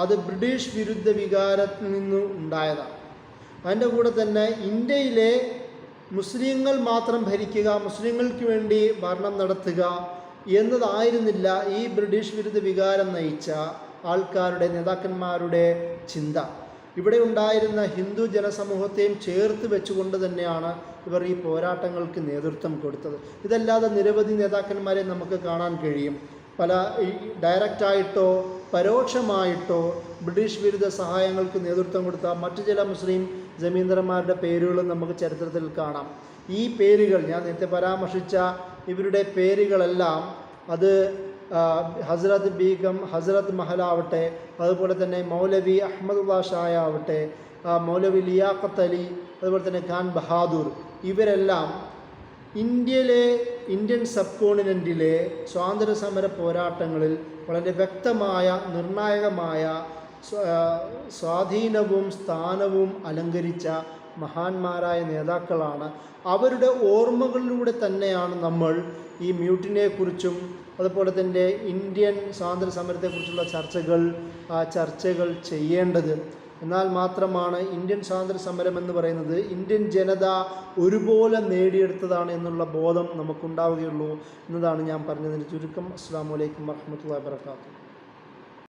അത് ബ്രിട്ടീഷ് വിരുദ്ധ വികാരത്തിൽ നിന്ന് ഉണ്ടായതാണ്. അതിൻ്റെ കൂടെ തന്നെ ഇന്ത്യയിലെ മുസ്ലിങ്ങൾ മാത്രം ഭരിക്കുക, മുസ്ലിങ്ങൾക്ക് വേണ്ടി ഭരണം നടത്തുക എന്നതായിരുന്നില്ല ഈ ബ്രിട്ടീഷ് വിരുദ്ധ വികാരം നയിച്ച ആൾക്കാരുടെ, നേതാക്കന്മാരുടെ ചിന്ത. ഇവിടെ ഉണ്ടായിരുന്ന ഹിന്ദു ജനസമൂഹത്തെയും ചേർത്ത് വെച്ചുകൊണ്ട് തന്നെയാണ് ഇവർ ഈ പോരാട്ടങ്ങൾക്ക് നേതൃത്വം കൊടുത്തത്. ഇതല്ലാതെ നിരവധി നേതാക്കന്മാരെ നമുക്ക് കാണാൻ കഴിയും. പല ഡയറക്റ്റായിട്ടോ പരോക്ഷമായിട്ടോ ബ്രിട്ടീഷ് വിരുദ്ധ സഹായങ്ങൾക്ക് നേതൃത്വം കൊടുത്ത മറ്റു ചില മുസ്ലിം ജമീന്ദാർമാരുടെ പേരുകളും നമുക്ക് ചരിത്രത്തിൽ കാണാം. ഈ പേരുകൾ ഞാൻ നേരത്തെ പരാമർശിച്ച ഇവരുടെ പേരുകളെല്ലാം അത് ഹസ്രത്ത് ബീഗം, ഹസ്രത്ത് മഹലാവട്ടെ, അതുപോലെ തന്നെ മൗലവി അഹമ്മദുള്ള ഷായ ആവട്ടെ, മൗലവി ലിയാഖത്ത് അലി, അതുപോലെ തന്നെ ഖാൻ ബഹാദൂർ, ഇവരെല്ലാം ഇന്ത്യൻ സബ് കോണ്ടിനെൻറ്റിലെ സ്വാതന്ത്ര്യസമര പോരാട്ടങ്ങളിൽ വളരെ വ്യക്തമായ നിർണായകമായ സ്വാധീനവും സ്ഥാനവും അലങ്കരിച്ച മഹാന്മാരായ നേതാക്കളാണ്. അവരുടെ ഓർമ്മകളിലൂടെ തന്നെയാണ് നമ്മൾ ഈ മ്യൂട്ടിനെക്കുറിച്ചും അതുപോലെ തന്നെ ഇന്ത്യൻ സ്വാതന്ത്ര്യ സമരത്തെക്കുറിച്ചുള്ള ചർച്ചകൾ ചെയ്യേണ്ടത്. എന്നാൽ മാത്രമാണ് ഇന്ത്യൻ സ്വാതന്ത്ര്യ സമരം എന്ന് പറയുന്നത് ഇന്ത്യൻ ജനത ഒരുപോലെ നേടിയെടുത്തതാണ് എന്നുള്ള ബോധം നമുക്കുണ്ടാവുകയുള്ളൂ എന്നതാണ് ഞാൻ പറഞ്ഞതിന് ചുരുക്കം. അസ്സലാമു അലൈക്കും വറഹ്മത്തുള്ളാഹി വബറകാതുഹു.